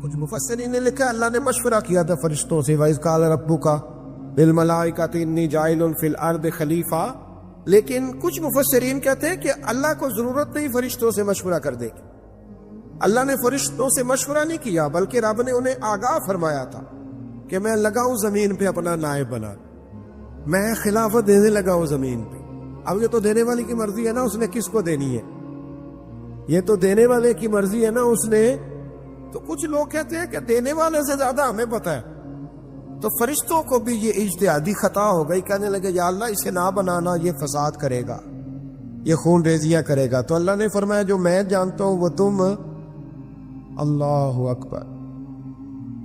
کچھ مفسرین نے لکھا اللہ نے مشورہ کیا تھا فرشتوں سے، وَإِذْ قَالَ رَبُّكَ لِلْمَلَائِكَةِ إِنِّي جَاعِلٌ فِي الْأَرْضِ خَلِيفَةً، لیکن کچھ مفسرین کہتے ہیں کہ اللہ کو ضرورت نہیں فرشتوں سے مشورہ کر دے گی۔ اللہ نے فرشتوں سے مشورہ نہیں کیا، بلکہ رب نے انہیں آگاہ فرمایا تھا کہ میں لگاؤں زمین پہ اپنا نائب بنا، میں خلافت دینے لگا ہوں زمین پہ۔ اب یہ تو دینے والے کی مرضی ہے نا، اس نے کس کو دینی ہے، یہ تو دینے والے کی مرضی ہے نا اس نے۔ تو کچھ لوگ کہتے ہیں کہ دینے والے سے زیادہ ہمیں پتہ ہے، تو فرشتوں کو بھی یہ اجتہادی خطا ہو گئی، کہنے لگے یا اللہ اسے نہ بنانا، یہ فساد کرے گا، یہ خون ریزیاں کرے گا۔ تو اللہ نے فرمایا جو میں جانتا ہوں وہ تم، اللہ اکبر۔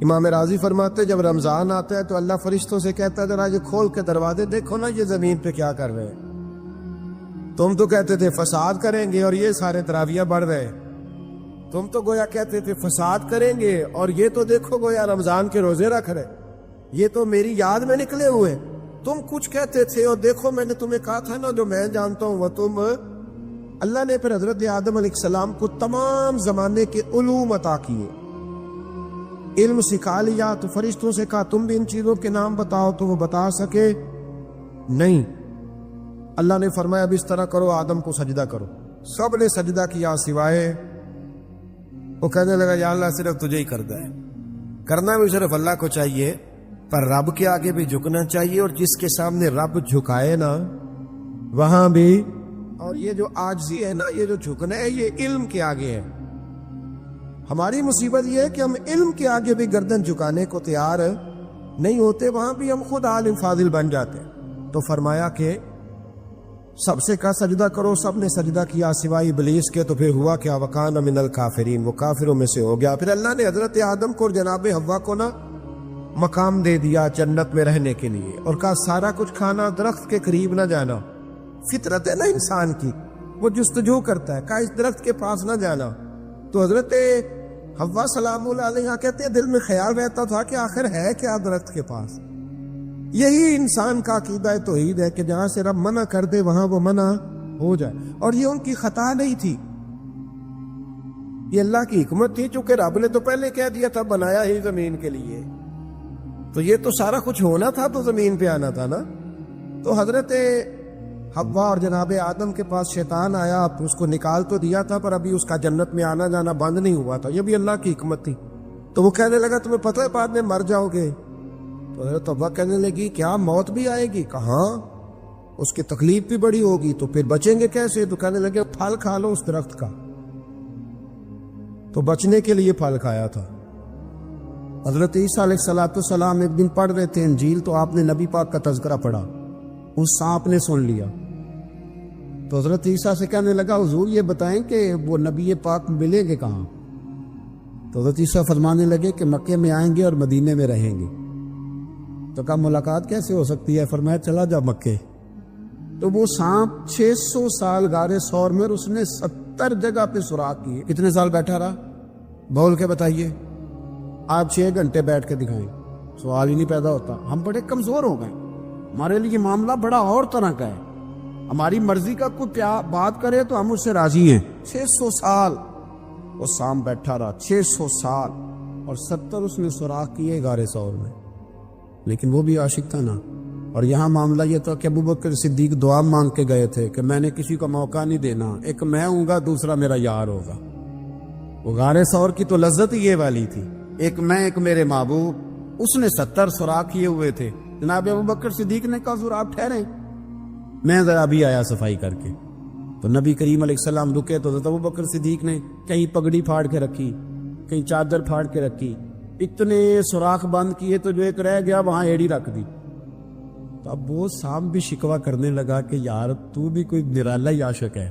امام راضی فرماتے جب رمضان آتا ہے تو اللہ فرشتوں سے کہتا ہے ذرا یہ کھول کے دروازے دیکھو نا یہ زمین پہ کیا کر رہے ہیں، تم تو کہتے تھے فساد کریں گے اور یہ سارے تراویح بڑھ رہے، تم تو گویا کہتے تھے فساد کریں گے اور یہ تو دیکھو گویا رمضان کے روزے رکھ رہے، یہ تو میری یاد میں نکلے ہوئے، تم کچھ کہتے تھے اور دیکھو میں نے تمہیں کہا تھا نا جو میں جانتا ہوں وہ تم۔ اللہ نے پھر حضرت آدم علیہ السلام کو تمام زمانے کے علوم عطا کیے، علم سکھا لیا، تو فرشتوں سے کہا تم بھی ان چیزوں کے نام بتاؤ، تو وہ بتا سکے نہیں۔ اللہ نے فرمایا اب اس طرح کرو آدم کو سجدہ کرو، سب نے سجدہ کیا سوائے، وہ کہنے لگا یا اللہ صرف تجھے ہی کرنا ہے، کرنا بھی صرف اللہ کو چاہیے، پر رب کے آگے بھی جھکنا چاہیے، اور جس کے سامنے رب جھکائے نا وہاں بھی، اور یہ جو عاجزی ہے نا، یہ جو جھکنا ہے یہ علم کے آگے ہے۔ ہماری مصیبت یہ ہے کہ ہم علم کے آگے بھی گردن جھکانے کو تیار نہیں ہوتے، وہاں بھی ہم خود عالم فاضل بن جاتے ہیں۔ تو فرمایا کہ سب سے کہا سجدہ کرو، سب نے سجدہ کیا سوائے ابلیس کے، تو پھر ہوا کیا وَكَانَ مِنَ الْكَافِرِينَ، وہ کافروں میں سے ہو گیا۔ پھر اللہ نے حضرت آدم کو اور جناب حوا کو نا مقام دے دیا جنت میں رہنے کے لیے، اور کہا سارا کچھ کھانا، درخت کے قریب نہ جانا، فطرت ہے نا انسان کی، وہ جستجو کرتا ہے، کہا اس درخت کے پاس نہ جانا۔ تو حضرت حوا سلام اللہ علیہ کہتے ہیں دل میں خیال رہتا تھا کہ آخر ہے کیا درخت کے پاس۔ یہی انسان کا عقیدہ توحید ہے کہ جہاں سے رب منع کر دے وہاں وہ منع ہو جائے، اور یہ ان کی خطا نہیں تھی، یہ اللہ کی حکمت تھی، چونکہ رب نے تو پہلے کہہ دیا تھا بنایا ہی زمین کے لیے، تو یہ تو سارا کچھ ہونا تھا تو زمین پہ آنا تھا نا۔ تو حضرت حوا اور جناب آدم کے پاس شیطان آیا، اس کو نکال تو دیا تھا پر ابھی اس کا جنت میں آنا جانا بند نہیں ہوا تھا، یہ بھی اللہ کی حکمت تھی۔ تو وہ کہنے لگا تمہیں پتہ ہے بعد میں مر جاؤ گے، تو حضرت حوا کہنے لگی کیا موت بھی آئے گی؟ کہاں، اس کی تکلیف بھی بڑی ہوگی، تو پھر بچیں گے کیسے؟ تو کہنے لگے پھل کھا لو اس درخت کا، تو بچنے کے لیے پھل کھایا تھا۔ حضرت عیسیٰ علیہ السلام ایک دن پڑھ رہے تھے انجیل، تو آپ نے نبی پاک کا تذکرہ پڑھا، اس سانپ نے سن لیا، تو حضرت عیسیٰ سے کہنے لگا حضور یہ بتائیں کہ وہ نبی پاک ملیں گے کہاں؟ تو حضرت عیسیٰ فرمانے لگے کہ مکے میں آئیں گے اور مدینے میں رہیں گے۔ تو کہا ملاقات کیسے ہو سکتی ہے؟ فرمایا چلا جا مکے۔ تو وہ سانپ 600 سال غار ثور میں، اور اس نے 70 جگہ پہ سوراخ کیے۔ کتنے سال بیٹھا رہا؟ بول کے بتائیے، آپ 6 گھنٹے بیٹھ کے دکھائیں، سوال ہی نہیں پیدا ہوتا۔ ہم بڑے کمزور ہو گئے، ہمارے لیے معاملہ بڑا اور طرح کا ہے، ہماری مرضی کا کوئی بات کرے تو ہم اس سے راضی ہیں۔ 600 سال وہ سانپ بیٹھا رہا، 600 سال، اور 70 اس نے سوراخ کیے غار ثور میں، لیکن وہ بھی عاشق تھا نا۔ اور یہاں معاملہ یہ تھا کہ ابوبکر صدیق دعا مانگ کے گئے تھے کہ میں نے کسی کو موقع نہیں دینا، ایک میں ہوں گا دوسرا میرا یار ہوگا۔ وہ غار ثور کی تو لذت ہی یہ والی تھی، ایک میں ایک میرے محبوب۔ اس نے 70 سوراخ کیے ہوئے تھے، جناب ابوبکر صدیق نے کہا حضور آپ ٹھہریں، میں ذرا بھی آیا صفائی کر کے۔ تو نبی کریم علیہ السلام رکے، تو حضرت ابوبکر صدیق نے کہیں پگڑی پھاڑ کے رکھی، کہیں چادر پھاڑ کے رکھی، اتنے سوراخ بند کیے تو جو ایک رہ گیا وہاں ایڑی رکھ دی۔ تو اب وہ سانپ بھی شکوہ کرنے لگا کہ یار تو بھی کوئی نرالا ہی عاشق ہے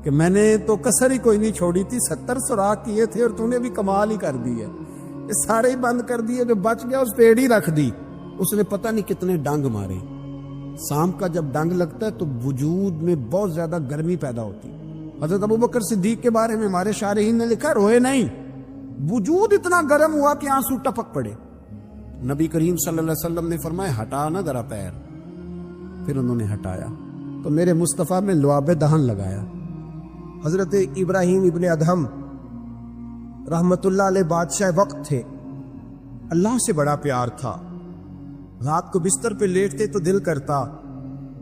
کہ میں نے تو کسر ہی کوئی نہیں چھوڑی تھی، 70 سوراخ کیے تھے اور تو نے بھی کمال ہی کر دی ہے، یہ سارے ہی بند کر دیے، جو بچ گیا اس پہ ایڑی رکھ دی۔ اس نے پتہ نہیں کتنے ڈنگ مارے۔ سانپ کا جب ڈنگ لگتا ہے تو وجود میں بہت زیادہ گرمی پیدا ہوتی۔ حضرت ابوبکر صدیق کے بارے میں ہمارے شارحین نے لکھا روئے نہیں، وجود اتنا گرم ہوا کہ آنسو ٹپک پڑے۔ نبی کریم صلی اللہ علیہ وسلم نے فرمایا ہٹا نہ ذرا پیر، پھر انہوں نے ہٹایا تو میرے مصطفیٰ میں لعاب دہن لگایا۔ حضرت ابراہیم ابن ادہم رحمت اللہ علیہ بادشاہ وقت تھے، اللہ سے بڑا پیار تھا. رات کو بستر پہ لیٹتے تو دل کرتا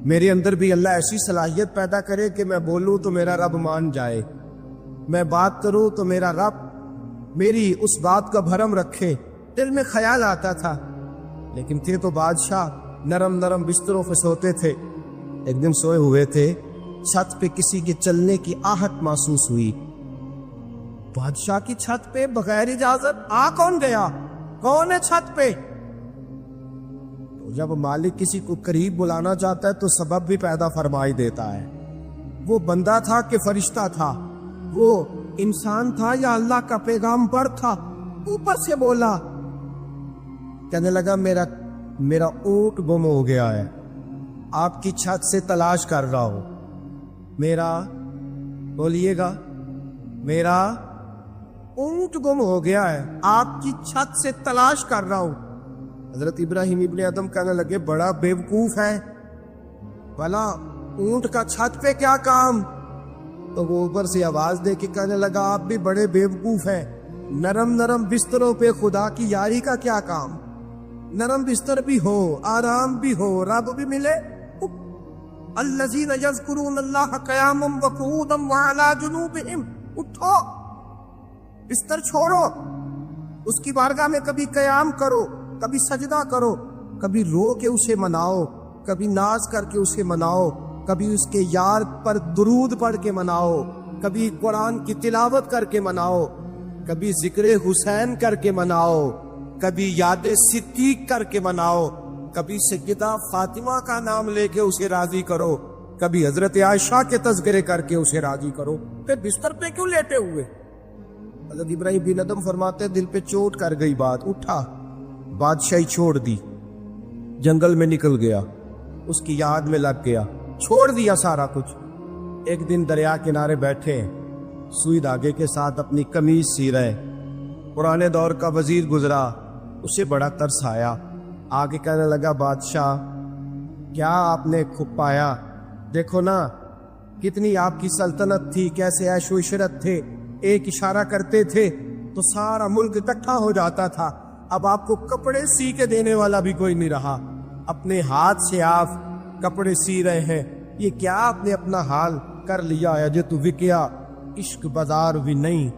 میرے اندر بھی اللہ ایسی صلاحیت پیدا کرے کہ میں بولوں تو میرا رب مان جائے، میں بات کروں تو میرا رب میری اس بات کا بھرم رکھے. دل میں خیال آتا تھا، لیکن تھے تو بادشاہ نرم نرم بستروں پہ سوتے تھے. ایک دن سوئے ہوئے تھے، چھت پہ کسی کے چلنے کی آہٹ محسوس ہوئی. بادشاہ کی چھت پہ بغیر اجازت آ کون گیا؟ کون ہے چھت پہ؟ جب مالک کسی کو قریب بلانا چاہتا ہے تو سبب بھی پیدا فرمائی دیتا ہے. وہ بندہ تھا کہ فرشتہ تھا؟ وہ انسان تھا یا اللہ کا پیغامبر تھا؟ اوپر سے بولا، کہنے لگا میرا اونٹ گم ہو گیا ہے، آپ کی چھت سے تلاش کر رہا ہوں. بولیے گا، میرا اونٹ گم ہو گیا ہے، آپ کی چھت سے تلاش کر رہا ہوں. حضرت ابراہیم ابن ادم کہنے لگے بڑا بیوقوف ہے، بھلا اونٹ کا چھت پہ کیا کام؟ تو وہ اوپر سے آواز دے کے کہنے لگا آپ بھی بڑے بیوقوف ہیں، نرم نرم بستروں پہ خدا کی یاری کا کیا کام؟ نرم بستر بھی ہو، آرام بھی ہو، رب بھی ملے. الذین یذکرون اللہ قیاما وقعودا وعلی جنوبہم، اٹھو، بستر چھوڑو، اس کی بارگاہ میں کبھی قیام کرو، کبھی سجدہ کرو، کبھی رو کے اسے مناؤ، کبھی ناز کر کے اسے مناؤ، کبھی اس کے یار پر درود پڑھ کے مناؤ، کبھی قرآن کی تلاوت کر کے مناؤ، کبھی ذکر حسین کر کے مناؤ، کبھی یاد صدیق کر کے مناؤ، کبھی سیدہ فاطمہ کا نام لے کے اسے راضی کرو، کبھی حضرت عائشہ کے تذکرے کر کے اسے راضی کرو. پھر بستر پہ کیوں لیٹے ہوئے؟ حضرت ابراہیم بن ادم فرماتے دل پہ چوٹ کر گئی بات، اٹھا، بادشاہی چھوڑ دی، جنگل میں نکل گیا، اس کی یاد میں لگ گیا، چھوڑ دیا سارا کچھ. ایک دن دریا کنارے بیٹھے، سوئی دھاگے کے ساتھ اپنی قمیض سی رہے. پرانے دور کا وزیر گزرا، اسے بڑا ترس آیا، آگے کہنے لگا بادشاہ کیا آپ نے کھپ پایا؟ دیکھو نا کتنی آپ کی سلطنت تھی، کیسے عیش و عشرت تھے، ایک اشارہ کرتے تھے تو سارا ملک اکٹھا ہو جاتا تھا. اب آپ کو کپڑے سی کے دینے والا بھی کوئی نہیں رہا، اپنے ہاتھ سے آپ کپڑے سی رہے ہیں. یہ کیا آپ نے اپنا حال کر لیا ہے؟ جے تو وکیا عشق بازار بھی نہیں،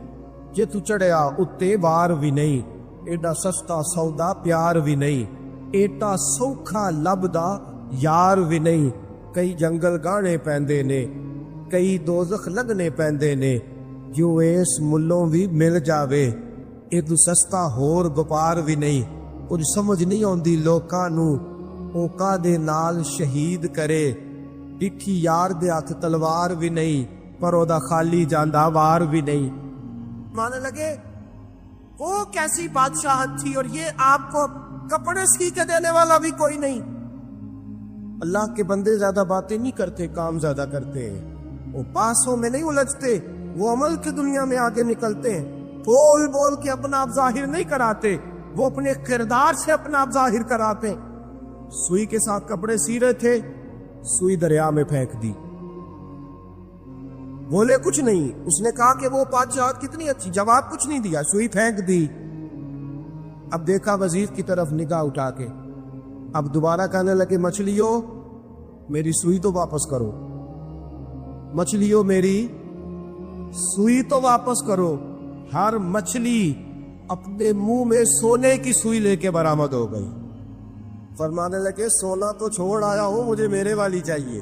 جے تو چڑھیا اتے بار بھی نہیں، ایڈا سستا سودا پیار بھی نہیں، ایٹا سوکھا لبدا یار بھی نہیں. کئی جنگل گانے پیندے نے، کئی دوزخ لگنے پیندے نے، جو اس ملوں بھی مل جاوے ایدو سستا ہور گپار بھی نہیں. کچھ سمجھ نہیں آندی لوکاں نو اوکا دے نال شہید کرے، ڈٹھی یار دے ہاتھ تلوار بھی نہیں، پر او دا خالی جاندا وار بھی نہیں. مانے لگے وہ کیسی بادشاہت تھی اور یہ آپ کو کپڑے سی کے دینے والا بھی کوئی نہیں. اللہ کے بندے زیادہ باتیں نہیں کرتے، کام زیادہ کرتے ہیں. وہ پاسوں میں نہیں الجھتے، وہ عمل کی دنیا میں آگے نکلتے ہیں. بول بول کے اپنا آپ ظاہر نہیں کراتے، وہ اپنے کردار سے اپنا آپ ظاہر کراتے ہیں. سوئی کے ساتھ کپڑے سی رہے تھے، سوئی دریا میں پھینک دی. بولے کچھ نہیں، اس نے کہا کہ وہ بادشاہت کتنی اچھی، جواب کچھ نہیں دیا، سوئی پھینک دی. اب دیکھا وزیر کی طرف نگاہ اٹھا کے، اب دوبارہ کہنے لگے مچھلیوں میری سوئی تو واپس کرو، مچھلیوں میری سوئی تو واپس کرو. ہر مچھلی اپنے منہ میں سونے کی سوئی لے کے برآمد ہو گئی. فرمانے لگے سونا تو چھوڑ آیا ہوں، مجھے میرے والی چاہیے.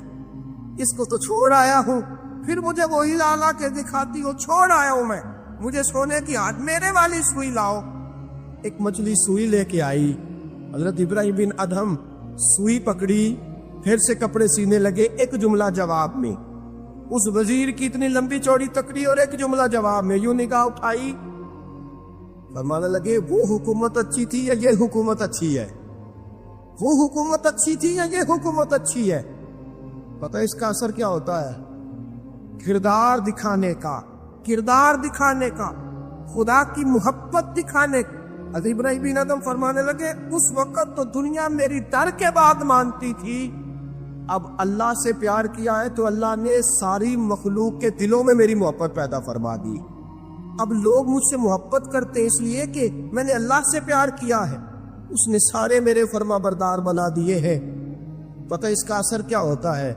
اس کو تو چھوڑ آیا ہوں، پھر مجھے وہی لا کے دکھاتی ہو، چھوڑ آیا ہوں میں، مجھے سونے کی ہاتھ میرے والی سوئی لاؤ. ایک مچھلی سوئی لے کے آئی. حضرت ابراہیم بن ادم سوئی پکڑی، پھر سے کپڑے سینے لگے. ایک جملہ جواب میں، اس وزیر کی اتنی لمبی چوڑی تکڑی اور ایک جملہ جواب میں. یوں نگاہ اٹھائی، فرمانے لگے وہ حکومت اچھی تھی یا یہ حکومت اچھی ہے؟ وہ حکومت اچھی تھی یا یہ حکومت اچھی ہے؟ پتہ اس کا اثر کیا ہوتا ہے؟ کردار دکھانے کا، کردار دکھانے کا، خدا کی محبت دکھانے کا. حضرت ابراہیم بن ادم فرمانے لگے اس وقت تو دنیا میری در کے بعد مانتی تھی، اب اللہ سے پیار کیا ہے تو اللہ نے ساری مخلوق کے دلوں میں میری محبت پیدا فرما دی. اب لوگ مجھ سے محبت کرتے ہیں اس لیے کہ میں نے اللہ سے پیار کیا ہے، اس نے سارے میرے فرما بردار بنا دیے ہیں۔ پتہ اس کا اثر کیا ہوتا ہے؟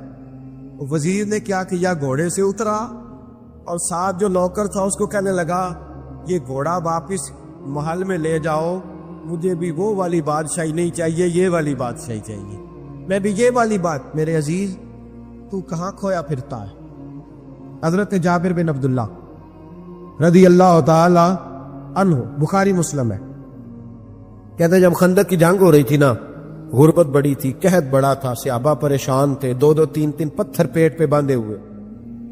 وزیر نے کیا کیا، گھوڑے سے اترا اور ساتھ جو نوکر تھا اس کو کہنے لگا یہ گھوڑا واپس محل میں لے جاؤ، مجھے بھی وہ والی بادشاہی نہیں چاہیے، یہ والی بادشاہی چاہیے، میں بھی یہ والی بات۔ میرے عزیز تو کہاں کھویا پھرتا ہے؟ حضرت جابر بن عبداللہ رضی اللہ تعالی عنہ، بخاری مسلم ہے، کہتے ہیں جب خندق کی جنگ ہو رہی تھی نا، غربت بڑی تھی، قحط بڑا تھا، صحابہ پریشان تھے، 2 3 پتھر پیٹ پہ باندھے ہوئے۔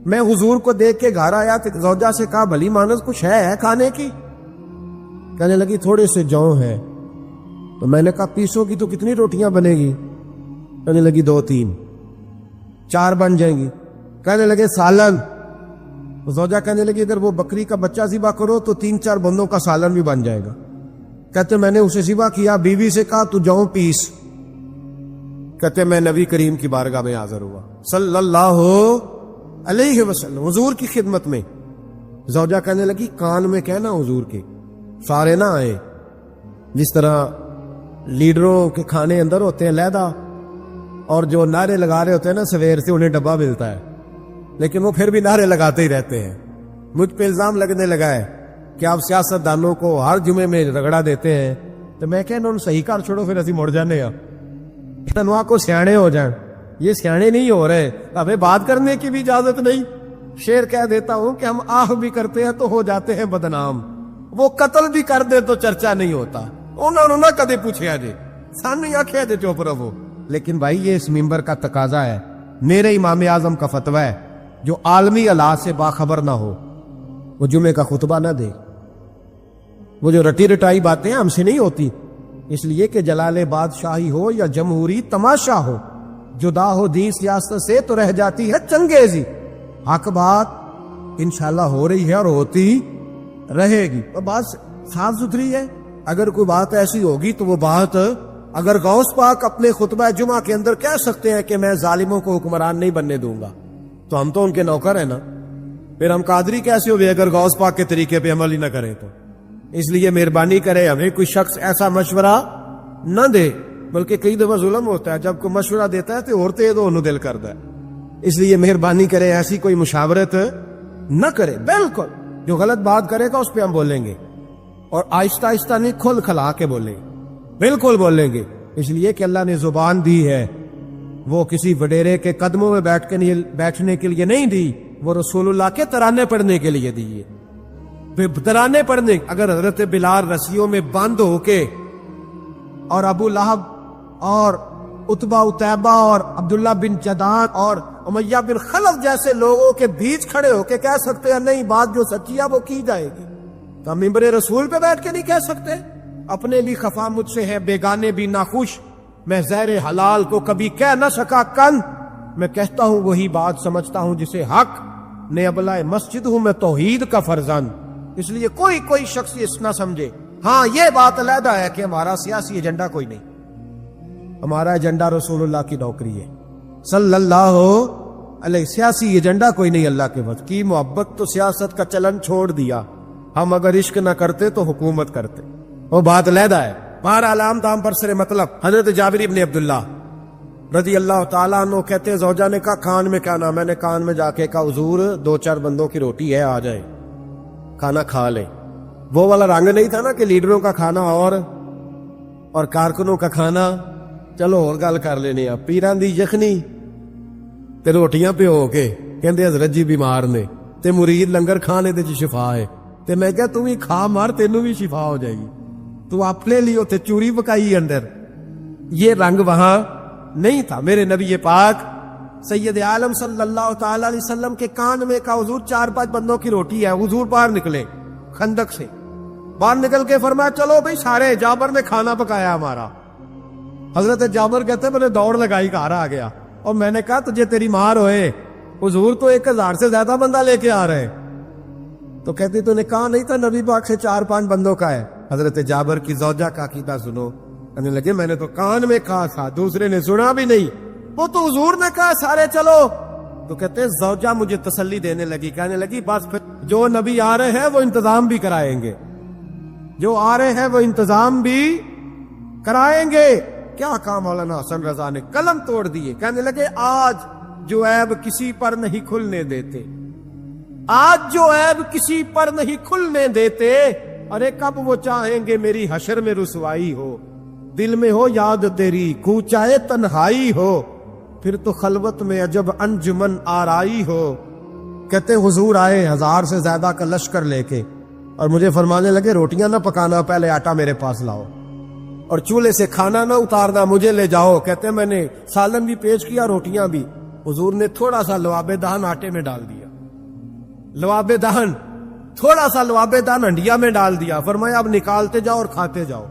میں حضور کو دیکھ کے گھر آیا تو زوجہ سے کہا بھلی مانس کچھ ہے کھانے کی؟ کہنے لگی تھوڑے سے جو ہیں۔ تو میں نے کہا پیسوں کی تو کتنی روٹیاں بنے گی؟ کہنے لگی 2 3 4 بن جائیں گی۔ کہنے لگے سالن؟ زوجہ کہنے لگی اگر وہ بکری کا بچہ ذبح کرو تو 3 4 بندوں کا سالن بھی بن جائے گا۔ کہتے میں نے اسے ذبح کیا، بیوی سے کہا تو جاؤ پیس۔ کہتے میں نبی کریم کی بارگاہ میں حاضر ہوا صلی اللہ علیہ وسلم، حضور کی خدمت میں۔ زوجہ کہنے لگی کان میں کہنا حضور کے، سارے نہ آئے، جس طرح لیڈروں کے کھانے اندر ہوتے ہیں علیحدہ، اور جو نعرے لگا رہے ہوتے ہیں نا سویر سے انہیں ڈبہ ملتا ہے، لیکن وہ پھر بھی نعرے لگاتے ہی رہتے ہیں۔ مجھ پہ الزام لگنے لگا ہے کہ آپ سیاست دانوں کو ہر جمعے میں رگڑا دیتے ہیں، تو میں کہ انہوں نے صحیح کر چھوڑو، پھر اسی مڑ جانے ہیں تنوا کو سیانے ہو جائیں۔ یہ سیانے نہیں ہو رہے، ہمیں بات کرنے کی بھی اجازت نہیں۔ شعر کہہ دیتا ہوں کہ ہم آہ بھی کرتے ہیں تو ہو جاتے ہیں بدنام، وہ قتل بھی کر دے تو چرچا نہیں ہوتا۔ انہوں نے نہ کدے پوچھا جی، سانو آخیا جی چپ رہو۔ لیکن بھائی یہ اس ممبر کا تقاضا ہے، میرے امام اعظم کا فتویٰ ہے، جو عالمی حالات سے باخبر نہ ہو وہ جمعے کا خطبہ نہ دے۔ وہ جو رٹی رٹائی باتیں ہم سے نہیں ہوتی، اس لیے کہ جلال بادشاہی ہو یا جمہوری تماشا ہو، جدا ہو دین سیاست سے تو رہ جاتی ہے چنگیزی۔ حق بات انشاءاللہ ہو رہی ہے اور ہوتی رہے گی، اور بات صاف ستھری ہے۔ اگر کوئی بات ایسی ہوگی تو وہ بات، اگر غوث پاک اپنے خطبہ جمعہ کے اندر کہہ سکتے ہیں کہ میں ظالموں کو حکمران نہیں بننے دوں گا، تو ہم تو ان کے نوکر ہیں نا، پھر ہم قادری کیسے ہوئے اگر غوث پاک کے طریقے پہ عمل ہی نہ کریں تو؟ اس لیے مہربانی کرے ہمیں کوئی شخص ایسا مشورہ نہ دے، بلکہ کئی دفعہ ظلم ہوتا ہے، جب کوئی مشورہ دیتا ہے تو عورتیں تو انہوں دل کرتا ہے۔ اس لیے مہربانی کرے ایسی کوئی مشاورت نہ کرے، بالکل جو غلط بات کرے گا اس پہ ہم بولیں گے، اور آہستہ آہستہ نہیں، کھل کھلا کے بولیں گے، بالکل بولیں گے۔ اس لیے کہ اللہ نے زبان دی ہے، وہ کسی وڈیرے کے قدموں میں بیٹھنے کے لیے نہیں دی، وہ رسول اللہ کے ترانے پڑھنے کے لیے دی ہے۔ ترانے پڑھنے، اگر حضرت بلال رسیوں میں بند ہو کے اور ابو لہب اور عتبہ اتیبہ اور عبداللہ بن جدان اور امیہ بن خلف جیسے لوگوں کے بیچ کھڑے ہو کے کہہ سکتے ہیں نہیں بات جو سچی ہے وہ کی جائے گی، تو ہم ممبر رسول پہ بیٹھ کے نہیں کہہ سکتے؟ اپنے بھی خفا مجھ سے ہے، بیگانے بھی ناخوش، میں زہر حلال کو کبھی کہہ نہ سکا کن، میں کہتا ہوں وہی بات سمجھتا ہوں جسے حق نے ابلا مسجد ہوں میں توحید کا فرزند۔ اس لیے کوئی شخص یہ نہ سمجھے، ہاں یہ بات علیحدہ ہے کہ ہمارا سیاسی ایجنڈا کوئی نہیں، ہمارا ایجنڈا رسول اللہ کی نوکری ہے صلی اللہ علیہ، سیاسی ایجنڈا کوئی نہیں۔ اللہ کے وقت کی محبت تو سیاست کا چلن چھوڑ دیا، ہم اگر عشق نہ کرتے تو حکومت کرتے، وہ بات علیحدہ ہے۔ بہرحال عام دام پر سر مطلب، حضرت جابر ابن عبداللہ رضی اللہ تعالیٰ عنہ کہتے ہیں زوجہ نے کہا کان میں کیا نام، میں نے کان میں جا کے کہا حضور 2 4 بندوں کی روٹی ہے، آ جائیں کھانا کھا لیں۔ وہ والا رنگ نہیں تھا نا کہ لیڈروں کا کھانا اور کارکنوں کا کھانا چلو اور گل کر لینے، پیران دی یخنی تے روٹیاں پہ ہو کے کہندے حضرت جی بیمار نے تے مرید لنگر کھانے دے شفا ہے، تے میں کہا تم ہی کھا مار تینوں بھی شفا ہو جائے گی، تو اپنے لیے اتنے چوری پکائی اندر۔ یہ رنگ وہاں نہیں تھا۔ میرے نبی پاک سید عالم صلی اللہ تعالی علیہ وسلم کے کان میں کہا حضور 4 5 بندوں کی روٹی ہے۔ حضور باہر نکلے خندق سے، باہر نکل کے فرمایا چلو بھائی سارے، جابر نے کھانا پکایا ہمارا۔ حضرت جابر کہتے میں نے دوڑ لگائی، گھر آ گیا اور میں نے کہا تجھے تیری مار ہوئے، حضور تو 1000 سے زیادہ بندہ لے کے آ رہے۔ تو کہتی تو نے کہا نہیں تھا نبی پاک سے 4 5 بندوں کا ہے۔ حضرت جابر کی زوجہ کا عقیدہ سنو، کہنے لگے میں نے تو کان میں کہا تھا، دوسرے نے سنا بھی نہیں، وہ تو حضور نے کہا سارے چلو۔ تو کہتے زوجہ مجھے تسلی دینے لگی، کہنے لگی بس پھر جو نبی آ رہے ہیں وہ انتظام بھی کرائیں گے، جو آ رہے ہیں وہ انتظام بھی کرائیں گے۔ کیا کام مولانا حسن رضا نے قلم توڑ دیے، کہنے لگے آج جو عیب کسی پر نہیں کھلنے دیتے، آج جو عیب کسی پر نہیں کھلنے دیتے، ارے کب وہ چاہیں گے میری حشر میں رسوائی ہو، دل میں ہو یاد تیری کوچائے تنہائی ہو، پھر تو خلوت میں عجب انجمن آرائی ہو۔ کہتے حضور آئے 1000 سے زیادہ کا لشکر لے کے، اور مجھے فرمانے لگے روٹیاں نہ پکانا، پہلے آٹا میرے پاس لاؤ، اور چولہے سے کھانا نہ اتارنا، مجھے لے جاؤ۔ کہتے میں نے سالن بھی پیش کیا، روٹیاں بھی۔ حضور نے تھوڑا سا لواب دہن آٹے میں ڈال دیا، لواب دہن، تھوڑا سا لواب دہن ہنڈیا میں ڈال دیا، فرمایا اب نکالتے جاؤ اور کھاتے جاؤ،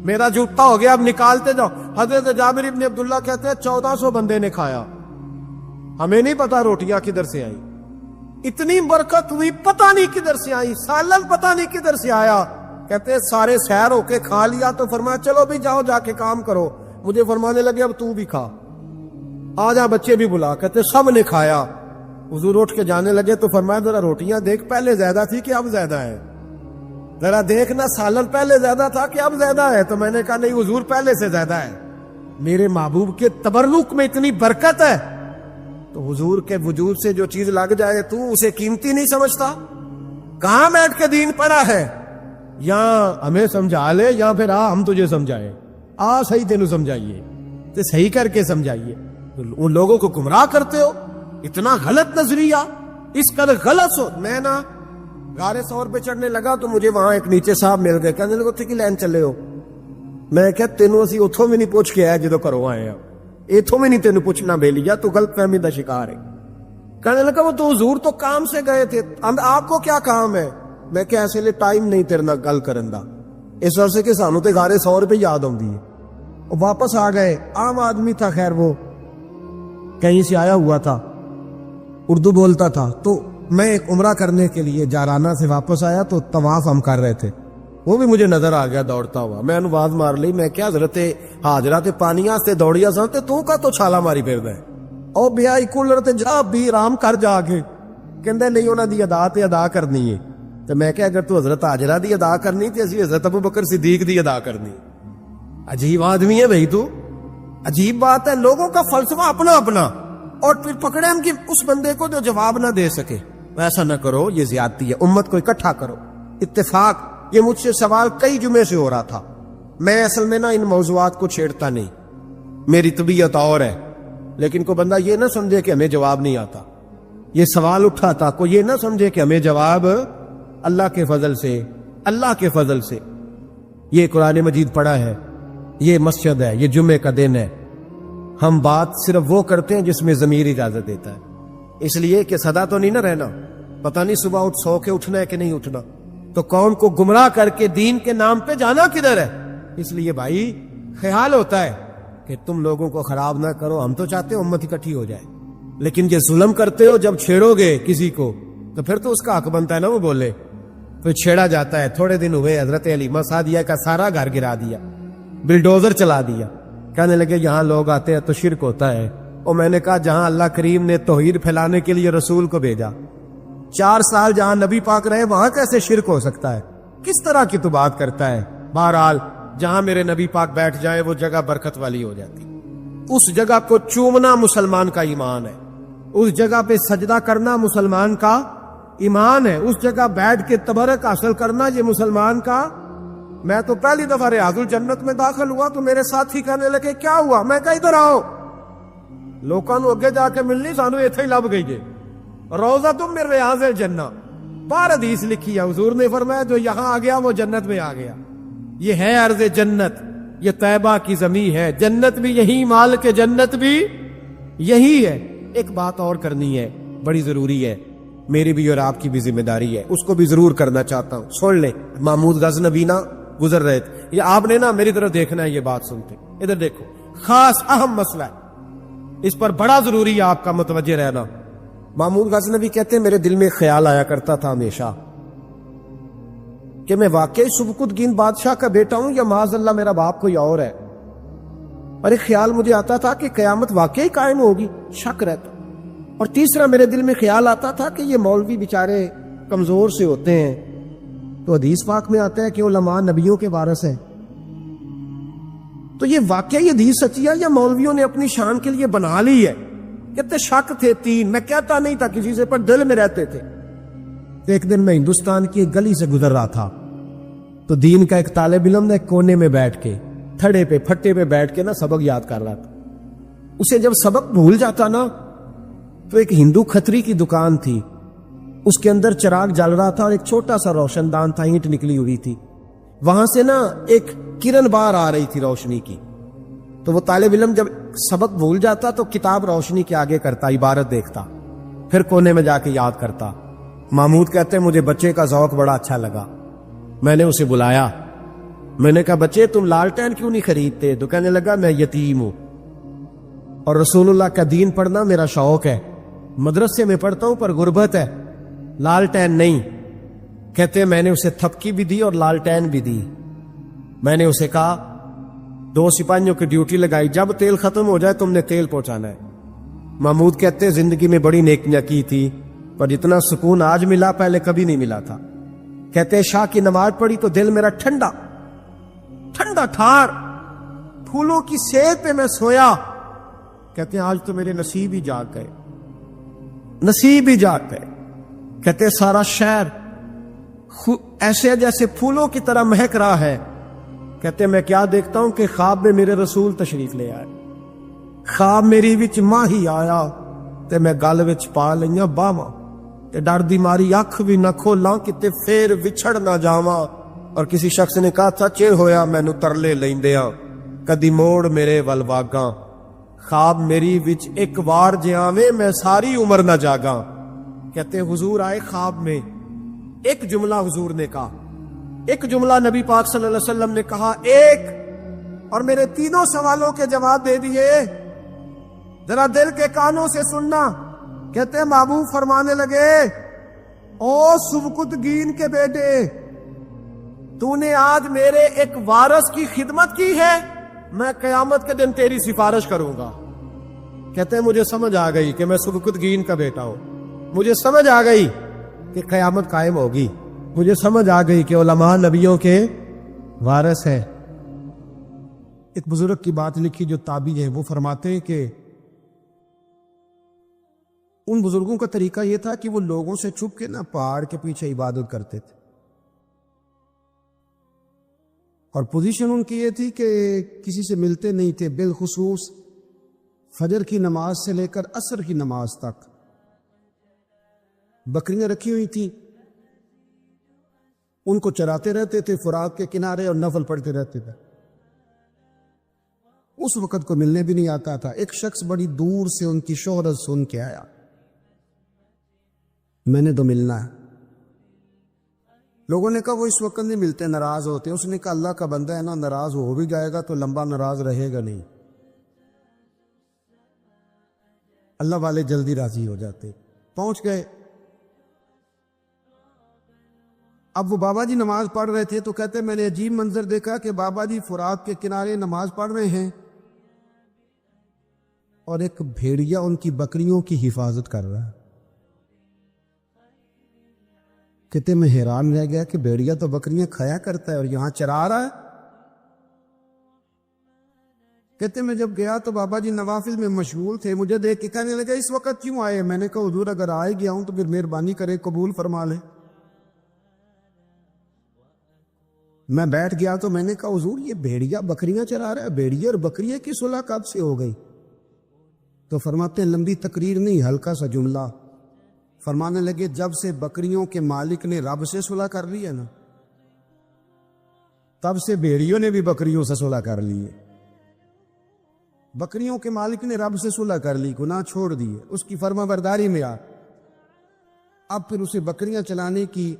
میرا جوتا ہو گیا، اب نکالتے جاؤ۔ حضرت جابر ابن عبداللہ کہتے ہیں 1400 بندے نے کھایا، ہمیں نہیں پتا روٹیاں کدھر سے آئی، اتنی برکت ہوئی پتہ نہیں کدھر سے آئی، سالن پتہ نہیں کدھر سے آیا۔ کہتے ہیں سارے سیر ہو کے کھا لیا تو فرمایا چلو بھی جاؤ جا کے کام کرو، مجھے فرمانے لگے اب تو بھی کھا، آ جا بچے بھی بلا۔ کہتے سب نے کھایا، حضور اٹھ کے جانے لگے تو فرمایا ذرا روٹیاں دیکھ، پہلے زیادہ تھی کہ اب زیادہ ہے، ذرا دیکھنا سالن پہلے زیادہ تھا کہ اب زیادہ ہے۔ تو میں نے کہا نہیں حضور پہلے سے زیادہ ہے، میرے محبوب کے تبرک میں اتنی برکت ہے۔ تو حضور کے وجود سے جو چیز لگ جائے تو اسے قیمتی نہیں سمجھتا؟ کہاں بیٹھ کے دین پڑھا ہے؟ یا ہمیں سمجھا لے یا پھر ہم تجھے سمجھائیں، صحیح تینوں سمجھائیے تو صحیح کر کے سمجھائیے۔ ان لوگوں کو گمراہ کرتے ہو، اتنا غلط نظریہ، اس قدر غلط سو۔ میں نا غار ثور پہ چڑھنے لگا تو مجھے وہاں ایک نیچے صاحب مل گئے، کہنے لگے کی لین چلے ہو؟ میں کہ تینوں اسی اتھوں میں نہیں پوچھ کے آیا جدو کرو آئے ہیں، اتھوں میں نہیں تینوں پوچھنا بے لیا، تو غلط فہمی دا شکار ہے۔ کہنے لگا وہ تو حضور تو کام سے گئے تھے، آپ کو کیا کام ہے؟ میں کہ ایسے لئے ٹائم نہیں تیرے نہ گل کرن دا، اس وجہ سے کہ سانو تے غار ثور پہ یاد آؤں دی ہے۔ وہ واپس آ گئے، عام آدمی تھا، خیر وہ کہیں سے آیا ہوا تھا، اردو بولتا تھا۔ تو میں ایک عمرہ کرنے کے لیے جارانہ سے واپس آیا تو طواف ہم کر رہے تھے، وہ بھی مجھے نظر آ گیا دوڑتا ہوا، میں انہوں آواز مار لی، میں کیا حضرت حاجرہ تے پانیاں سے دوڑیا سن تے تو کا تو چھالا ماری پھر دے او بیائی کولر تے جا بھی رام کر جا کے، کہندے نہیں انہاں دی ادا تے ادا کرنی ہے۔ تو میں کہ اگر تو حضرت حاجرہ دی ادا کرنی تے اسی حضرت ابوبکر صدیق دی ادا کرنی۔ عجیب آدمی ہے بھائی تو، عجیب بات ہے، لوگوں کا فلسفہ اپنا اپنا، اور پھر پکڑے ہم کہ اس بندے کو جو جواب نہ دے سکے۔ ایسا نہ کرو، یہ زیادتی ہے، امت کو اکٹھا کرو، اتفاق۔ یہ مجھ سے سوال کئی جمعے سے ہو رہا تھا، میں اصل میں نا ان موضوعات کو چھیڑتا نہیں، میری طبیعت اور ہے، لیکن کوئی بندہ یہ نہ سمجھے کہ ہمیں جواب نہیں آتا۔ یہ سوال اٹھا تھا، کوئی یہ نہ سمجھے کہ ہمیں جواب اللہ کے فضل سے، اللہ کے فضل سے۔ یہ قرآن مجید پڑھا ہے، یہ مسجد ہے، یہ جمعے کا دن ہے، ہم بات صرف وہ کرتے ہیں جس میں ضمیر اجازت دیتا ہے، اس لیے کہ سدا تو نہیں نہ رہنا، پتہ نہیں صبح اٹھ سو کے اٹھنا ہے کہ نہیں اٹھنا، تو قوم کو گمراہ کر کے دین کے نام پہ جانا کدھر ہے؟ اس لیے بھائی خیال ہوتا ہے کہ تم لوگوں کو خراب نہ کرو، ہم تو چاہتے ہیں امت اکٹھی ہو جائے، لیکن یہ ظلم کرتے ہو، جب چھیڑو گے کسی کو تو پھر تو اس کا حق بنتا ہے نا وہ بولے، پھر چھیڑا جاتا ہے۔ تھوڑے دن ہوئے حضرت حلیمہ سعدیہ کا سارا گھر گرا دیا، بلڈوزر چلا دیا، کہنے لگے یہاں لوگ آتے ہیں تو شرک ہوتا ہے۔ اور میں نے کہا جہاں اللہ کریم نے توحید پھیلانے کے لیے رسول کو بھیجا، 4 سال جہاں نبی پاک رہے، وہاں کیسے شرک ہو سکتا ہے؟ کس طرح کی تو بات کرتا ہے؟ بہرحال جہاں میرے نبی پاک بیٹھ جائے وہ جگہ برکت والی ہو جاتی، اس جگہ کو چومنا مسلمان کا ایمان ہے، اس جگہ پہ سجدہ کرنا مسلمان کا ایمان ہے، اس جگہ بیٹھ کے تبرک حاصل کرنا یہ مسلمان کا۔ میں تو پہلی دفعہ ریاض الجنت میں داخل ہوا تو میرے ساتھی کہنے لگے کیا ہوا؟ میں کہا ادھر آؤ، لوکاں نوں اگے جا کے ملنی، سانو ایتھے ہی لب گئی جے، روضۃ من ریاض الجنہ، بار حدیث لکھی ہے، حضور نے فرمایا جو یہاں آ گیا وہ جنت میں آ گیا۔ یہ ہے عرض جنت، یہ طیبہ کی زمین ہے، جنت بھی یہی، مال کے جنت بھی یہی ہے۔ ایک بات اور کرنی ہے، بڑی ضروری ہے، میری بھی اور آپ کی بھی ذمہ داری ہے، اس کو بھی ضرور کرنا چاہتا ہوں، سن لیں۔ محمود غزنوی نا گزر رہے تھے، یہ آپ نے نا میری طرف دیکھنا ہے، یہ بات سنتے ادھر دیکھو، خاص اہم مسئلہ ہے، اس پر بڑا ضروری ہے آپ کا متوجہ رہنا۔ محمود غزنوی کہتے ہیں میرے دل میں خیال آیا کرتا تھا ہمیشہ کہ میں واقعی سبکتگین بادشاہ کا بیٹا ہوں یا معاذ اللہ میرا باپ کوئی اور ہے، اور ایک خیال مجھے آتا تھا کہ قیامت واقعی قائم ہوگی، شک رہتا، اور تیسرا میرے دل میں خیال آتا تھا کہ یہ مولوی بیچارے کمزور سے ہوتے ہیں، تو حدیث پاک میں آتا ہے کہ علماء نبیوں کے وارث ہیں. تو یہ واقعہ یہ حدیث سچی ہے یا مولویوں نے اپنی شان کے لیے بنا لی ہے؟ کتنے شک تھے 3، میں کہتا نہیں تھا کسی سے، پر دل میں رہتے تھے. ایک دن میں ہندوستان کی ایک گلی سے گزر رہا تھا، تو دین کا ایک طالب علم نے ایک کونے میں بیٹھ کے تھڑے پہ پھٹے پہ بیٹھ کے نا سبق یاد کر رہا تھا. اسے جب سبق بھول جاتا نا، تو ایک ہندو کھتری کی دکان تھی، اس کے اندر چراغ جل رہا تھا اور ایک چھوٹا سا روشن دان تھا، اینٹ نکلی ہوئی تھی، وہاں سے نا ایک کرن باہر آ رہی تھی روشنی کی. تو وہ طالب علم جب سبق بھول جاتا تو کتاب روشنی کے آگے کرتا، عبارت دیکھتا، پھر کونے میں جا کے یاد کرتا. محمود کہتے مجھے بچے کا ذوق بڑا اچھا لگا، میں نے اسے بلایا، میں نے کہا بچے تم لالٹین کیوں نہیں خریدتے؟ تو کہنے لگا میں یتیم ہوں اور رسول اللہ کا دین پڑھنا میرا شوق ہے، مدرسے میں پڑھتا ہوں پر غربت ہے، لالٹین نہیں. کہتے میں نے اسے تھپکی بھی دی اور لالٹین بھی دی. میں نے اسے کہا 2 سپاہیوں کی ڈیوٹی لگائی، جب تیل ختم ہو جائے تم نے تیل پہنچانا ہے. محمود کہتے زندگی میں بڑی نیکیاں کی تھی، پر اتنا سکون آج ملا پہلے کبھی نہیں ملا تھا. کہتے شاہ کی نماز پڑھی تو دل میرا ٹھنڈا ٹھنڈا ٹھار، پھولوں کی سیت پہ میں سویا. کہتے ہیں آج تو میرے نصیب ہی جاگ گئے، نصیب ہی جاگ گئے. کہتے سارا شہر ایسے جیسے پھولوں کی طرح مہک رہا ہے. کہتے میں کیا دیکھتا ہوں کہ خواب میں میرے رسول تشریف لے آئے، خواب میری وچ ماہی آیا تے میں گل وچ پا لئیاں باواں تے ڈر دی ماری اکھ بھی نہ کھولاں کتے پھر وچھڑ نہ جاواں. اور کسی شخص نے کہا تھا چر ہویا مینوں ترلے لیندیاں کدی موڑ میرے ول واگاں، خواب میری وچ ایک وار جے آویں میں ساری عمر نہ جاگاں. کہتے حضور آئے خواب میں، ایک جملہ حضور نے کہا، ایک جملہ نبی پاک صلی اللہ علیہ وسلم نے کہا ایک، اور میرے 3 سوالوں کے جواب دے دیے. ذرا دل کے کانوں سے سننا. کہتے محبوب فرمانے لگے او سبکتگین کے بیٹے، تو نے آج میرے ایک وارث کی خدمت کی ہے، میں قیامت کے دن تیری سفارش کروں گا. کہتے مجھے سمجھ آ گئی کہ میں سبکتگین کا بیٹا ہوں، مجھے سمجھ آ گئی کہ قیامت قائم ہوگی، مجھے سمجھ آ گئی کہ علماء نبیوں کے وارث ہیں. ایک بزرگ کی بات لکھی جو تابعی ہے، وہ فرماتے ہیں کہ ان بزرگوں کا طریقہ یہ تھا کہ وہ لوگوں سے چھپ کے نا پہاڑ کے پیچھے عبادت کرتے تھے، اور پوزیشن ان کی یہ تھی کہ کسی سے ملتے نہیں تھے، بالخصوص فجر کی نماز سے لے کر عصر کی نماز تک. بکریاں رکھی ہوئی تھیں، ان کو چراتے رہتے تھے فرات کے کنارے اور نفل پڑھتے رہتے تھے. اس وقت کو ملنے بھی نہیں آتا تھا. ایک شخص بڑی دور سے ان کی شہرت سن کے آیا، میں نے تو ملنا ہے. لوگوں نے کہا وہ اس وقت نہیں ملتے، ناراض ہوتے. اس نے کہا اللہ کا بندہ ہے نا، ناراض ہو بھی جائے گا تو لمبا ناراض رہے گا نہیں، اللہ والے جلدی راضی ہو جاتے. پہنچ گئے. اب وہ بابا جی نماز پڑھ رہے تھے تو کہتے میں نے عجیب منظر دیکھا کہ بابا جی فرات کے کنارے نماز پڑھ رہے ہیں اور ایک بھیڑیا ان کی بکریوں کی حفاظت کر رہا ہے. کہتے میں حیران رہ گیا کہ بھیڑیا تو بکریاں کھایا کرتا ہے اور یہاں چرا رہا ہے. کہتے میں جب گیا تو بابا جی نوافل میں مشغول تھے، مجھے دیکھ کے کہنے لگا اس وقت کیوں آئے؟ میں نے کہا حضور اگر آئے گیا ہوں تو پھر مہربانی کرے قبول فرما لے. میں بیٹھ گیا تو میں نے کہا حضور یہ بھیڑیا بکریاں چرا رہا ہے، بھیڑیا اور بکریے کی صلح کب سے ہو گئی؟ تو فرماتے ہیں لمبی تقریر نہیں، ہلکا سا جملہ. فرمانے لگے جب سے بکریوں کے مالک نے رب سے صلح کر لی ہے نا، تب سے بھیڑیوں نے بھی بکریوں سے صلح کر لی ہے. بکریوں کے مالک نے رب سے صلح کر لی، گناہ چھوڑ دیے، اس کی فرما برداری میں آ. اب پھر اسے بکریاں چلانے کی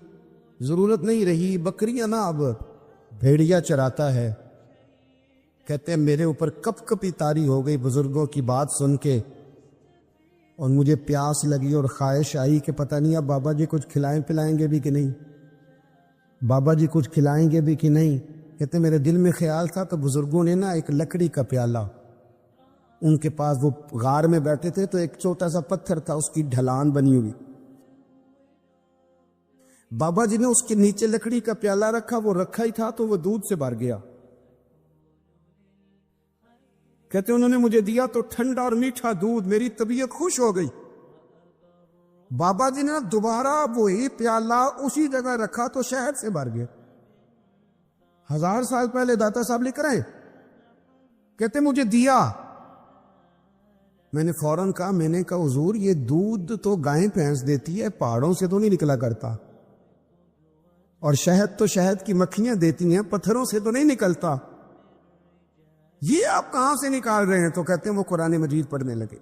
ضرورت نہیں رہی، بکریاں نہ اب بھیڑیا چراتا ہے. کہتے ہیں میرے اوپر کپ کپی طاری ہو گئی بزرگوں کی بات سن کے، اور مجھے پیاس لگی اور خواہش آئی کہ پتہ نہیں اب بابا جی کچھ کھلائیں پلائیں گے بھی کہ نہیں، بابا جی کچھ کھلائیں گے بھی کہ نہیں. کہتے میرے دل میں خیال تھا تو بزرگوں نے نا ایک لکڑی کا پیالہ، ان کے پاس وہ غار میں بیٹھے تھے تو ایک چھوٹا سا پتھر تھا، اس کی ڈھلان بنی ہوئی. بابا جی نے اس کے نیچے لکڑی کا پیالہ رکھا، وہ رکھا ہی تھا تو وہ دودھ سے بھر گیا. کہتے انہوں نے مجھے دیا تو ٹھنڈا اور میٹھا دودھ، میری طبیعت خوش ہو گئی. بابا جی نے دوبارہ وہی پیالہ اسی جگہ رکھا تو شہد سے بھر گیا. 1000 سال پہلے داتا صاحب لکھ رہے ہیں. کہتے مجھے دیا. میں نے فوراً کہا، میں نے کہا حضور یہ دودھ تو گائیں بھینس دیتی ہے، پہاڑوں سے تو نہیں نکلا کرتا، اور شہد تو شہد کی مکھیاں دیتی ہیں، پتھروں سے تو نہیں نکلتا، یہ آپ کہاں سے نکال رہے ہیں؟ تو کہتے ہیں وہ قرآن مجید پڑھنے لگے.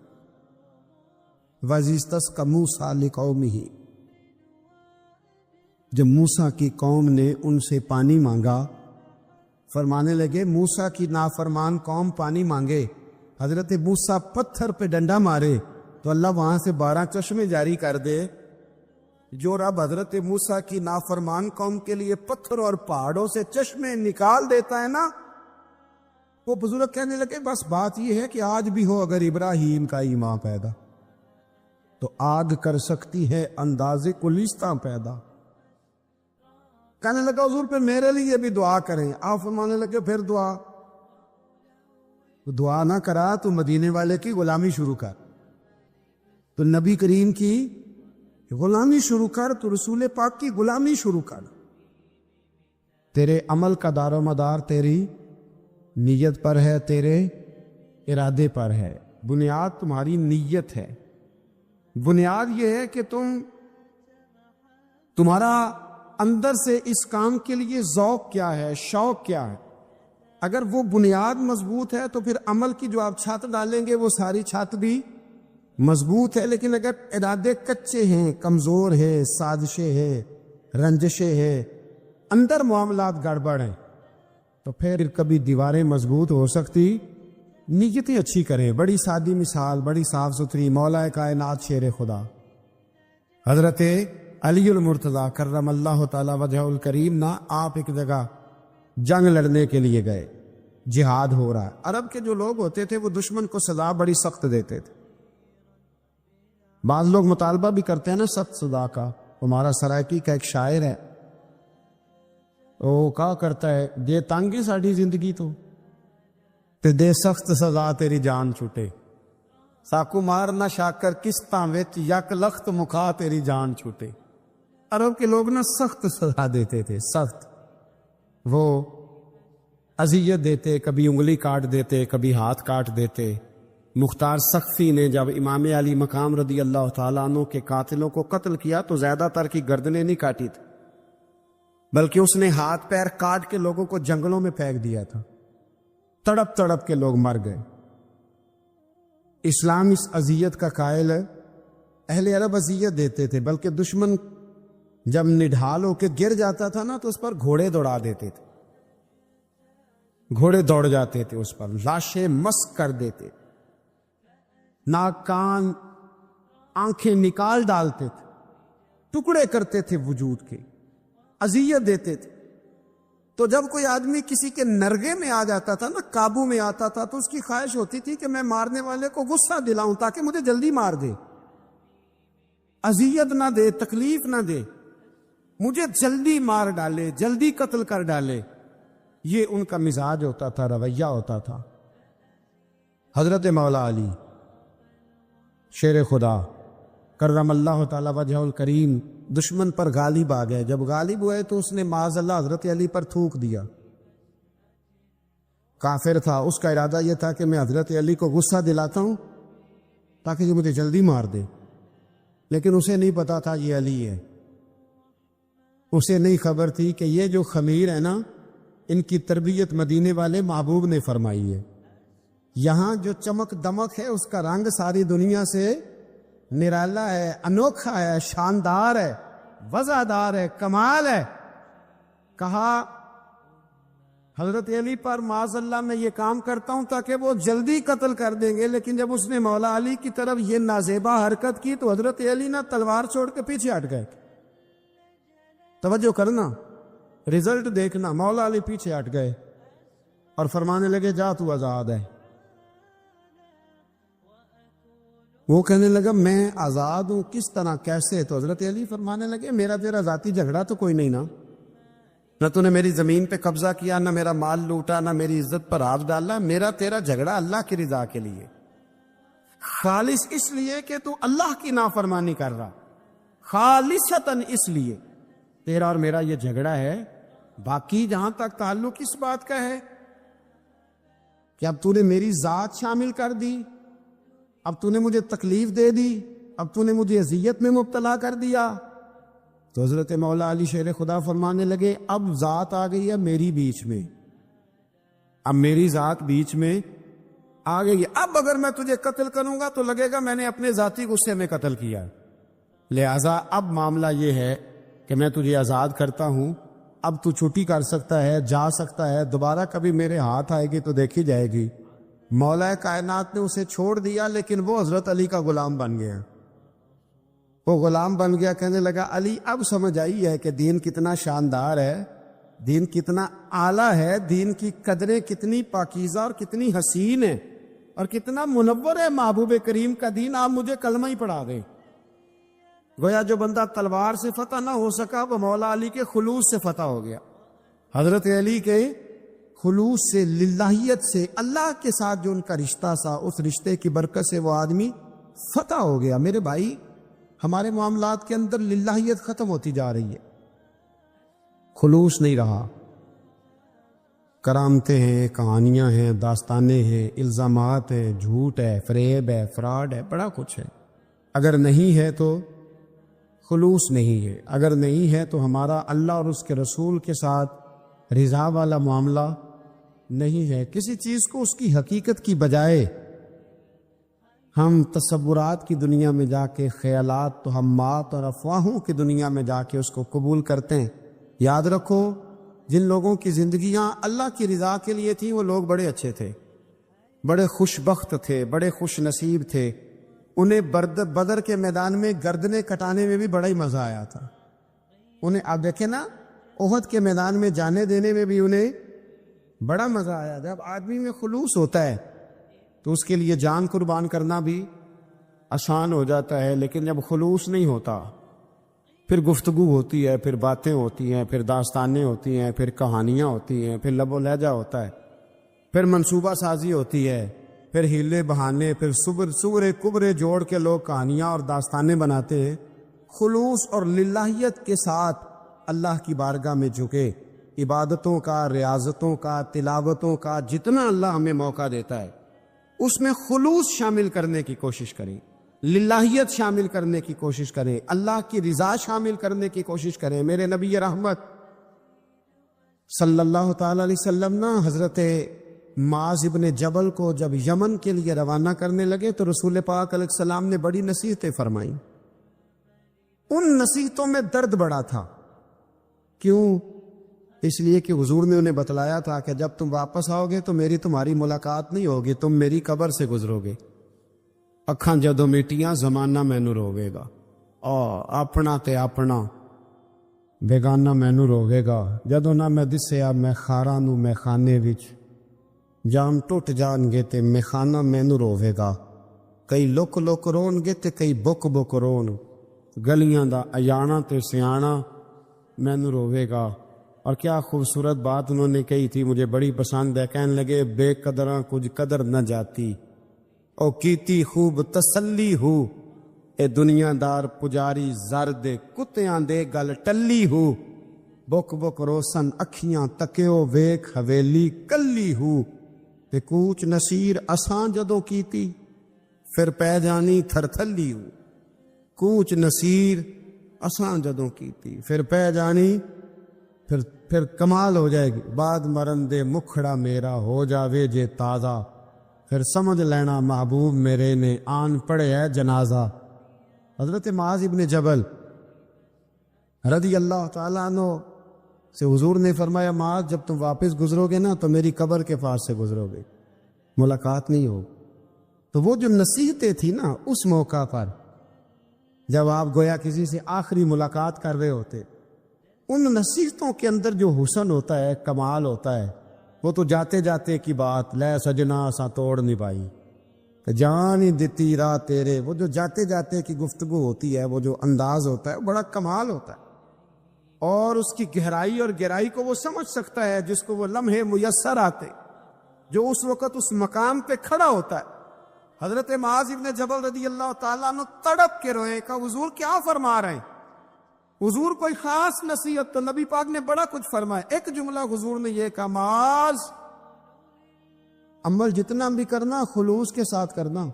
وَإِذِ اسْتَسْقَىٰ مُوسَىٰ لِقَوْمِهِ، جب موسیٰ کی قوم نے ان سے پانی مانگا، فرمانے لگے موسیٰ کی نافرمان قوم پانی مانگے، حضرت موسیٰ پتھر پہ ڈنڈا مارے تو اللہ وہاں سے 12 چشمے جاری کر دے. جو رب حضرت موسیٰ کی نافرمان قوم کے لیے پتھر اور پہاڑوں سے چشمے نکال دیتا ہے نا، وہ بزرگ کہنے لگے بس بات یہ ہے کہ آج بھی ہو اگر ابراہیم کا ایمان پیدا تو آگ کر سکتی ہے انداز گلستاں پیدا. کہنے لگا حضور پھر میرے لیے بھی دعا کریں. آپ فرمانے لگے پھر دعا نہ کرا تو مدینے والے کی غلامی شروع کر، تو نبی کریم کی غلامی شروع کر، تو رسول پاک کی غلامی شروع کر. تیرے عمل کا دار و مدار تیری نیت پر ہے، تیرے ارادے پر ہے. بنیاد تمہاری نیت ہے. بنیاد یہ ہے کہ تمہارا اندر سے اس کام کے لیے ذوق کیا ہے، شوق کیا ہے. اگر وہ بنیاد مضبوط ہے تو پھر عمل کی جو آپ چھت ڈالیں گے وہ ساری چھت بھی مضبوط ہے. لیکن اگر ارادے کچے ہیں، کمزور ہے، سازشیں ہیں، رنجشیں ہیں، اندر معاملات گڑبڑ ہیں، تو پھر کبھی دیواریں مضبوط ہو سکتی. نیتیں اچھی کریں. بڑی سادی مثال، بڑی صاف ستھری، مولا کائنات شیر خدا حضرت علی المرتضیٰ کرم اللہ تعالی وجہ الکریم نا، آپ ایک جگہ جنگ لڑنے کے لیے گئے، جہاد ہو رہا ہے. عرب کے جو لوگ ہوتے تھے وہ دشمن کو سزا بڑی سخت دیتے تھے. بعض لوگ مطالبہ بھی کرتے ہیں نا سخت سزا کا. ہمارا سرائکی کا ایک شاعر ہے، وہ کہا کرتا ہے دے تانگی ساڑھی زندگی تو تے دے سخت سزا تیری جان چھوٹے، ساکو مار نہ شاکر کستاں وچ یک لخت مکھا تیری جان چھوٹے. عرب کے لوگ نا سخت سزا دیتے تھے، سخت. وہ اذیت دیتے، کبھی انگلی کاٹ دیتے، کبھی ہاتھ کاٹ دیتے. مختار سقفی نے جب امام علی مقام رضی اللہ تعالیٰ عنہ کے قاتلوں کو قتل کیا تو زیادہ تر کی گردنیں نہیں کاٹی تھی، بلکہ اس نے ہاتھ پیر کاٹ کے لوگوں کو جنگلوں میں پھینک دیا تھا. تڑپ تڑپ کے لوگ مر گئے. اسلام اس اذیت کا قائل ہے. اہل عرب اذیت دیتے تھے، بلکہ دشمن جب نڈھال ہو کے گر جاتا تھا نا تو اس پر گھوڑے دوڑا دیتے تھے. گھوڑے دوڑ جاتے تھے اس پر، لاشیں مسک کر دیتے، ناک کان آنکھیں نکال ڈالتے تھے، ٹکڑے کرتے تھے وجود کے، اذیت دیتے تھے. تو جب کوئی آدمی کسی کے نرگے میں آ جاتا تھا نا، قابو میں آتا تھا، تو اس کی خواہش ہوتی تھی کہ میں مارنے والے کو غصہ دلاؤں تاکہ مجھے جلدی مار دے، اذیت نہ دے، تکلیف نہ دے، مجھے جلدی مار ڈالے، جلدی قتل کر ڈالے. یہ ان کا مزاج ہوتا تھا، رویہ ہوتا تھا. حضرت مولا علی شیر خدا کرم اللہ تعالی وجہ الکریم دشمن پر غالب آ گئے. جب غالب ہوئے تو اس نے معاذ اللہ حضرت علی پر تھوک دیا. کافر تھا، اس کا ارادہ یہ تھا کہ میں حضرت علی کو غصہ دلاتا ہوں تاکہ یہ مجھے جلدی مار دے. لیکن اسے نہیں پتا تھا یہ علی ہے. اسے نہیں خبر تھی کہ یہ جو خمیر ہے نا، ان کی تربیت مدینے والے محبوب نے فرمائی ہے. یہاں جو چمک دمک ہے اس کا رنگ ساری دنیا سے نرالا ہے، انوکھا ہے، شاندار ہے، وزادار ہے، کمال ہے. کہا حضرت علی پر معاذ اللہ میں یہ کام کرتا ہوں تاکہ وہ جلدی قتل کر دیں گے. لیکن جب اس نے مولا علی کی طرف یہ نازیبا حرکت کی تو حضرت علی نہ تلوار چھوڑ کے پیچھے ہٹ گئے. توجہ کرنا، رزلٹ دیکھنا. مولا علی پیچھے ہٹ گئے اور فرمانے لگے جا تو آزاد ہے. وہ کہنے لگا میں آزاد ہوں، کس طرح، کیسے؟ تو حضرت علی فرمانے لگے میرا تیرا ذاتی جھگڑا تو کوئی نہیں نا، نہ تو نے میری زمین پہ قبضہ کیا، نہ میرا مال لوٹا، نہ میری عزت پر ہاتھ ڈالا، میرا تیرا جھگڑا اللہ کی رضا کے لیے، خالص اس لیے کہ تو اللہ کی نافرمانی کر رہا، خالصتاً اس لیے تیرا اور میرا یہ جھگڑا ہے۔ باقی جہاں تک تعلق اس بات کا ہے کہ اب تو نے میری ذات شامل کر دی، اب تو نے مجھے تکلیف دے دی، اب تو نے مجھے اذیت میں مبتلا کر دیا، تو حضرت مولا علی شیر خدا فرمانے لگے اب ذات آ گئی ہے میری بیچ میں، اب میری ذات بیچ میں آ گئی ہے، اب اگر میں تجھے قتل کروں گا تو لگے گا میں نے اپنے ذاتی غصے میں قتل کیا، لہٰذا اب معاملہ یہ ہے کہ میں تجھے آزاد کرتا ہوں، اب تو چھٹی کر سکتا ہے، جا سکتا ہے، دوبارہ کبھی میرے ہاتھ آئے گی تو دیکھی جائے گی۔ مولا کائنات نے اسے چھوڑ دیا، لیکن وہ حضرت علی کا غلام بن گیا، وہ غلام بن گیا۔ کہنے لگا علی اب سمجھ آئی ہے کہ دین کتنا شاندار ہے، دین کتنا اعلیٰ ہے، دین کی قدریں کتنی پاکیزہ اور کتنی حسین ہے اور کتنا منور ہے محبوب کریم کا دین، آپ مجھے کلمہ ہی پڑھا دیں۔ گویا جو بندہ تلوار سے فتح نہ ہو سکا وہ مولا علی کے خلوص سے فتح ہو گیا، حضرت علی کے خلوص سے، للہیت سے، اللہ کے ساتھ جو ان کا رشتہ تھا اس رشتے کی برکت سے وہ آدمی فتح ہو گیا۔ میرے بھائی ہمارے معاملات کے اندر للہیت ختم ہوتی جا رہی ہے، خلوص نہیں رہا، کرامتیں ہیں، کہانیاں ہیں، داستانیں ہیں، الزامات ہیں، جھوٹ ہے، فریب ہے، فراڈ ہے، بڑا کچھ ہے۔ اگر نہیں ہے تو خلوص نہیں ہے، اگر نہیں ہے تو ہمارا اللہ اور اس کے رسول کے ساتھ رضا والا معاملہ نہیں ہے۔ کسی چیز کو اس کی حقیقت کی بجائے ہم تصورات کی دنیا میں جا کے، خیالات، توہمات اور افواہوں کی دنیا میں جا کے اس کو قبول کرتے ہیں۔ یاد رکھو جن لوگوں کی زندگیاں اللہ کی رضا کے لیے تھیں وہ لوگ بڑے اچھے تھے، بڑے خوش بخت تھے، بڑے خوش نصیب تھے، انہیں بدر کے میدان میں گردنیں کٹانے میں بھی بڑا ہی مزہ آیا تھا انہیں۔ آپ دیکھیں نا احد کے میدان میں جانے دینے میں بھی انہیں بڑا مزہ آیا۔ جب آدمی میں خلوص ہوتا ہے تو اس کے لیے جان قربان کرنا بھی آسان ہو جاتا ہے، لیکن جب خلوص نہیں ہوتا پھر گفتگو ہوتی ہے، پھر باتیں ہوتی ہیں، پھر داستانیں ہوتی ہیں، پھر کہانیاں ہوتی ہیں، پھر لب و لہجہ ہوتا ہے، پھر منصوبہ سازی ہوتی ہے، پھر ہیلے بہانے، پھر سورے کبرے جوڑ کے لوگ کہانیاں اور داستانیں بناتے ہیں۔ خلوص اور للہیت کے ساتھ اللہ کی بارگاہ میں جھکے، عبادتوں کا، ریاضتوں کا، تلاوتوں کا جتنا اللہ ہمیں موقع دیتا ہے اس میں خلوص شامل کرنے کی کوشش کریں، للہیت شامل کرنے کی کوشش کریں، اللہ کی رضا شامل کرنے کی کوشش کریں۔ میرے نبی رحمت صلی اللہ تعالی علیہ وسلم نا حضرت معاذ ابن جبل کو جب یمن کے لیے روانہ کرنے لگے تو رسول پاک علیہ السلام نے بڑی نصیحتیں فرمائیں۔ ان نصیحتوں میں درد بڑا تھا، کیوں؟ اس لیے کہ حضور نے انہیں بتلایا تھا کہ جب تم واپس آؤ گے تو میری تمہاری ملاقات نہیں ہوگی، تم میری قبر سے گزرو گے، اکھاں جدوں میٹیاں زمانہ مینوں روے گا، اپنا تے اپنا بیگانہ مینوں روے گا، جدوں نہ میں دسیا میں خاراں نوں میں خانے وچ، جام ٹوٹ جان گے تے میں خانہ مینوں روے گا، کئی لک لک رون گے تے کئی بک بک رون، گلیاں دا اجانا تے سیانا مینوں روے گا۔ اور کیا خوبصورت بات انہوں نے کہی تھی، مجھے بڑی پسند ہے، کہنے لگے بے قدراں کچھ قدر نہ جاتی، او کیتی خوب تسلی ہو، اے دنیا دار پجاری زرد کتیاں دے گل ٹلی ہو، بک بک روسن اکھیاں تکیو ویکھ حویلی کلی ہو، تے کوچ نصیر اساں جدوں کیتی پھر پہ جانی تھر تھلی ہو، کوچ نصیر اساں جدوں کیتی پھر پہ جانی پھر کمال ہو جائے گی، بعد مرن دے مکھڑا میرا ہو جاوے جے تازہ، پھر سمجھ لینا محبوب میرے نے آن پڑے ہے جنازہ۔ حضرت معاذ ابن جبل رضی اللہ تعالیٰ عنہ سے حضور نے فرمایا معاذ جب تم واپس گزرو گے نا تو میری قبر کے پاس سے گزرو گے، ملاقات نہیں ہو۔ تو وہ جو نصیحتیں تھی نا اس موقع پر جب آپ گویا کسی سے آخری ملاقات کر رہے ہوتے، ان نصیحتوں کے اندر جو حسن ہوتا ہے، کمال ہوتا ہے، وہ تو جاتے جاتے کی بات، لے سجنا سا توڑ نہیں پائی، کہ جان ہی دیتی راہ تیرے، وہ جو جاتے جاتے کی گفتگو ہوتی ہے، وہ جو انداز ہوتا ہے، بڑا کمال ہوتا ہے، اور اس کی گہرائی اور گہرائی کو وہ سمجھ سکتا ہے جس کو وہ لمحے میسر آتے، جو اس وقت اس مقام پہ کھڑا ہوتا ہے۔ حضرت معاذ ابن جبل رضی اللہ تعالیٰ عنہ تڑپ کے روئے، کہا حضور کیا فرما رہے ہیں؟ حضور کوئی خاص نصیحت؟ تو نبی پاک نے بڑا کچھ فرمایا، ایک جملہ حضور نے یہ کہا، معاذ عمل جتنا بھی کرنا خلوص کے ساتھ کرنا۔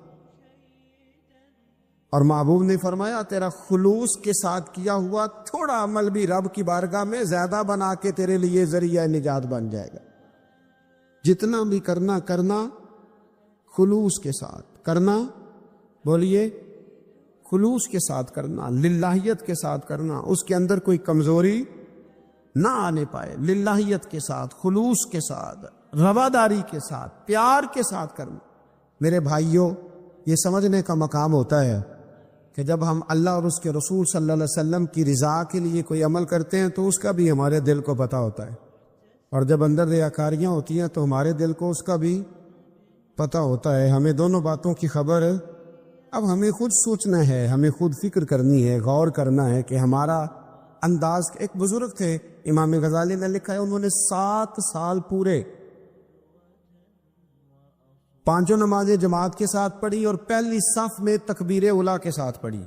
اور محبوب نے فرمایا تیرا خلوص کے ساتھ کیا ہوا تھوڑا عمل بھی رب کی بارگاہ میں زیادہ بنا کے تیرے لیے ذریعہ نجات بن جائے گا۔ جتنا بھی کرنا خلوص کے ساتھ کرنا، بولیے خلوص کے ساتھ کرنا، للہیت کے ساتھ کرنا، اس کے اندر کوئی کمزوری نہ آنے پائے، للہیت کے ساتھ، خلوص کے ساتھ، رواداری کے ساتھ، پیار کے ساتھ کرنا۔ میرے بھائیوں، یہ سمجھنے کا مقام ہوتا ہے کہ جب ہم اللہ اور اس کے رسول صلی اللہ علیہ وسلم کی رضا کے لیے کوئی عمل کرتے ہیں تو اس کا بھی ہمارے دل کو پتہ ہوتا ہے، اور جب اندر ریاکاریاں ہوتی ہیں تو ہمارے دل کو اس کا بھی پتہ ہوتا ہے۔ ہمیں دونوں باتوں کی خبر اب ہمیں خود سوچنا ہے، ہمیں خود فکر کرنی ہے، غور کرنا ہے کہ ہمارا انداز۔ ایک بزرگ تھے امام غزالی نے لکھا ہے، انہوں نے 7 سال پورے 5 نمازیں جماعت کے ساتھ پڑھی اور پہلی صف میں تکبیر اولیٰ کے ساتھ پڑھی۔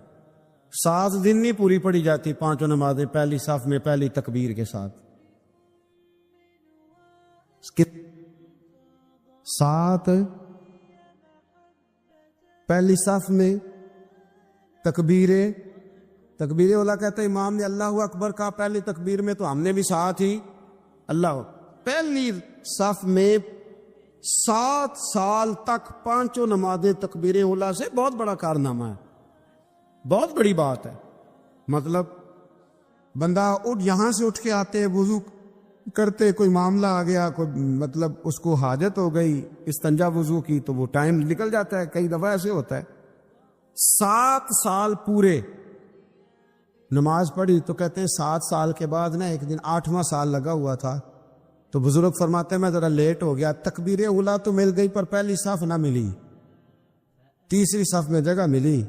7 دن نہیں پوری پڑھی جاتی 5 نمازیں پہلی صف میں پہلی تکبیر کے ساتھ۔ 7 پہلی صف میں تکبیر اولیٰ کہتے ہیں، امام نے اللہ اکبر کہا پہلی تکبیر میں تو ہم نے بھی ساتھ ہی اللہ۔ پہلی صف میں 7 سال تک 5 نمازیں تکبیر اولیٰ سے بہت بڑا کارنامہ ہے، بہت بڑی بات ہے۔ مطلب بندہ یہاں سے اٹھ کے آتے، وضو کرتے، کوئی معاملہ آ گیا، کوئی مطلب اس کو حاجت ہو گئی استنجا وضو کی، تو وہ ٹائم نکل جاتا ہے، کئی دفعہ ایسے ہوتا ہے۔ 7 سال پورے نماز پڑھی، تو کہتے ہیں 7 سال کے بعد نا ایک دن 8واں سال لگا ہوا تھا، تو بزرگ فرماتے ہیں میں ذرا لیٹ ہو گیا، تکبیر اولیٰ تو مل گئی پر پہلی صف نہ ملی، تیسری صف میں جگہ ملی۔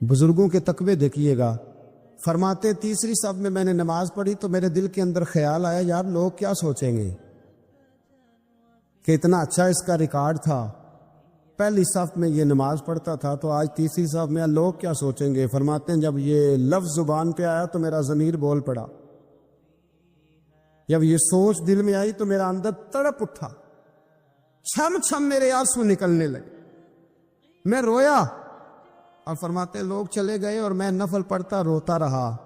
بزرگوں کے تقوی دیکھیے گا، فرماتے تیسری صف میں میں نے نماز پڑھی تو میرے دل کے اندر خیال آیا، یار لوگ کیا سوچیں گے کہ اتنا اچھا اس کا ریکارڈ تھا، پہلی صف میں یہ نماز پڑھتا تھا تو آج تیسری صف میں، لوگ کیا سوچیں گے؟ فرماتے ہیں جب یہ لفظ زبان پہ آیا تو میرا ضمیر بول پڑا، جب یہ سوچ دل میں آئی تو میرا اندر تڑپ اٹھا، چھم چھم میرے آنسو نکلنے لگے، میں رویا۔ اور فرماتے لوگ چلے گئے اور میں نفل پڑھتا روتا رہا۔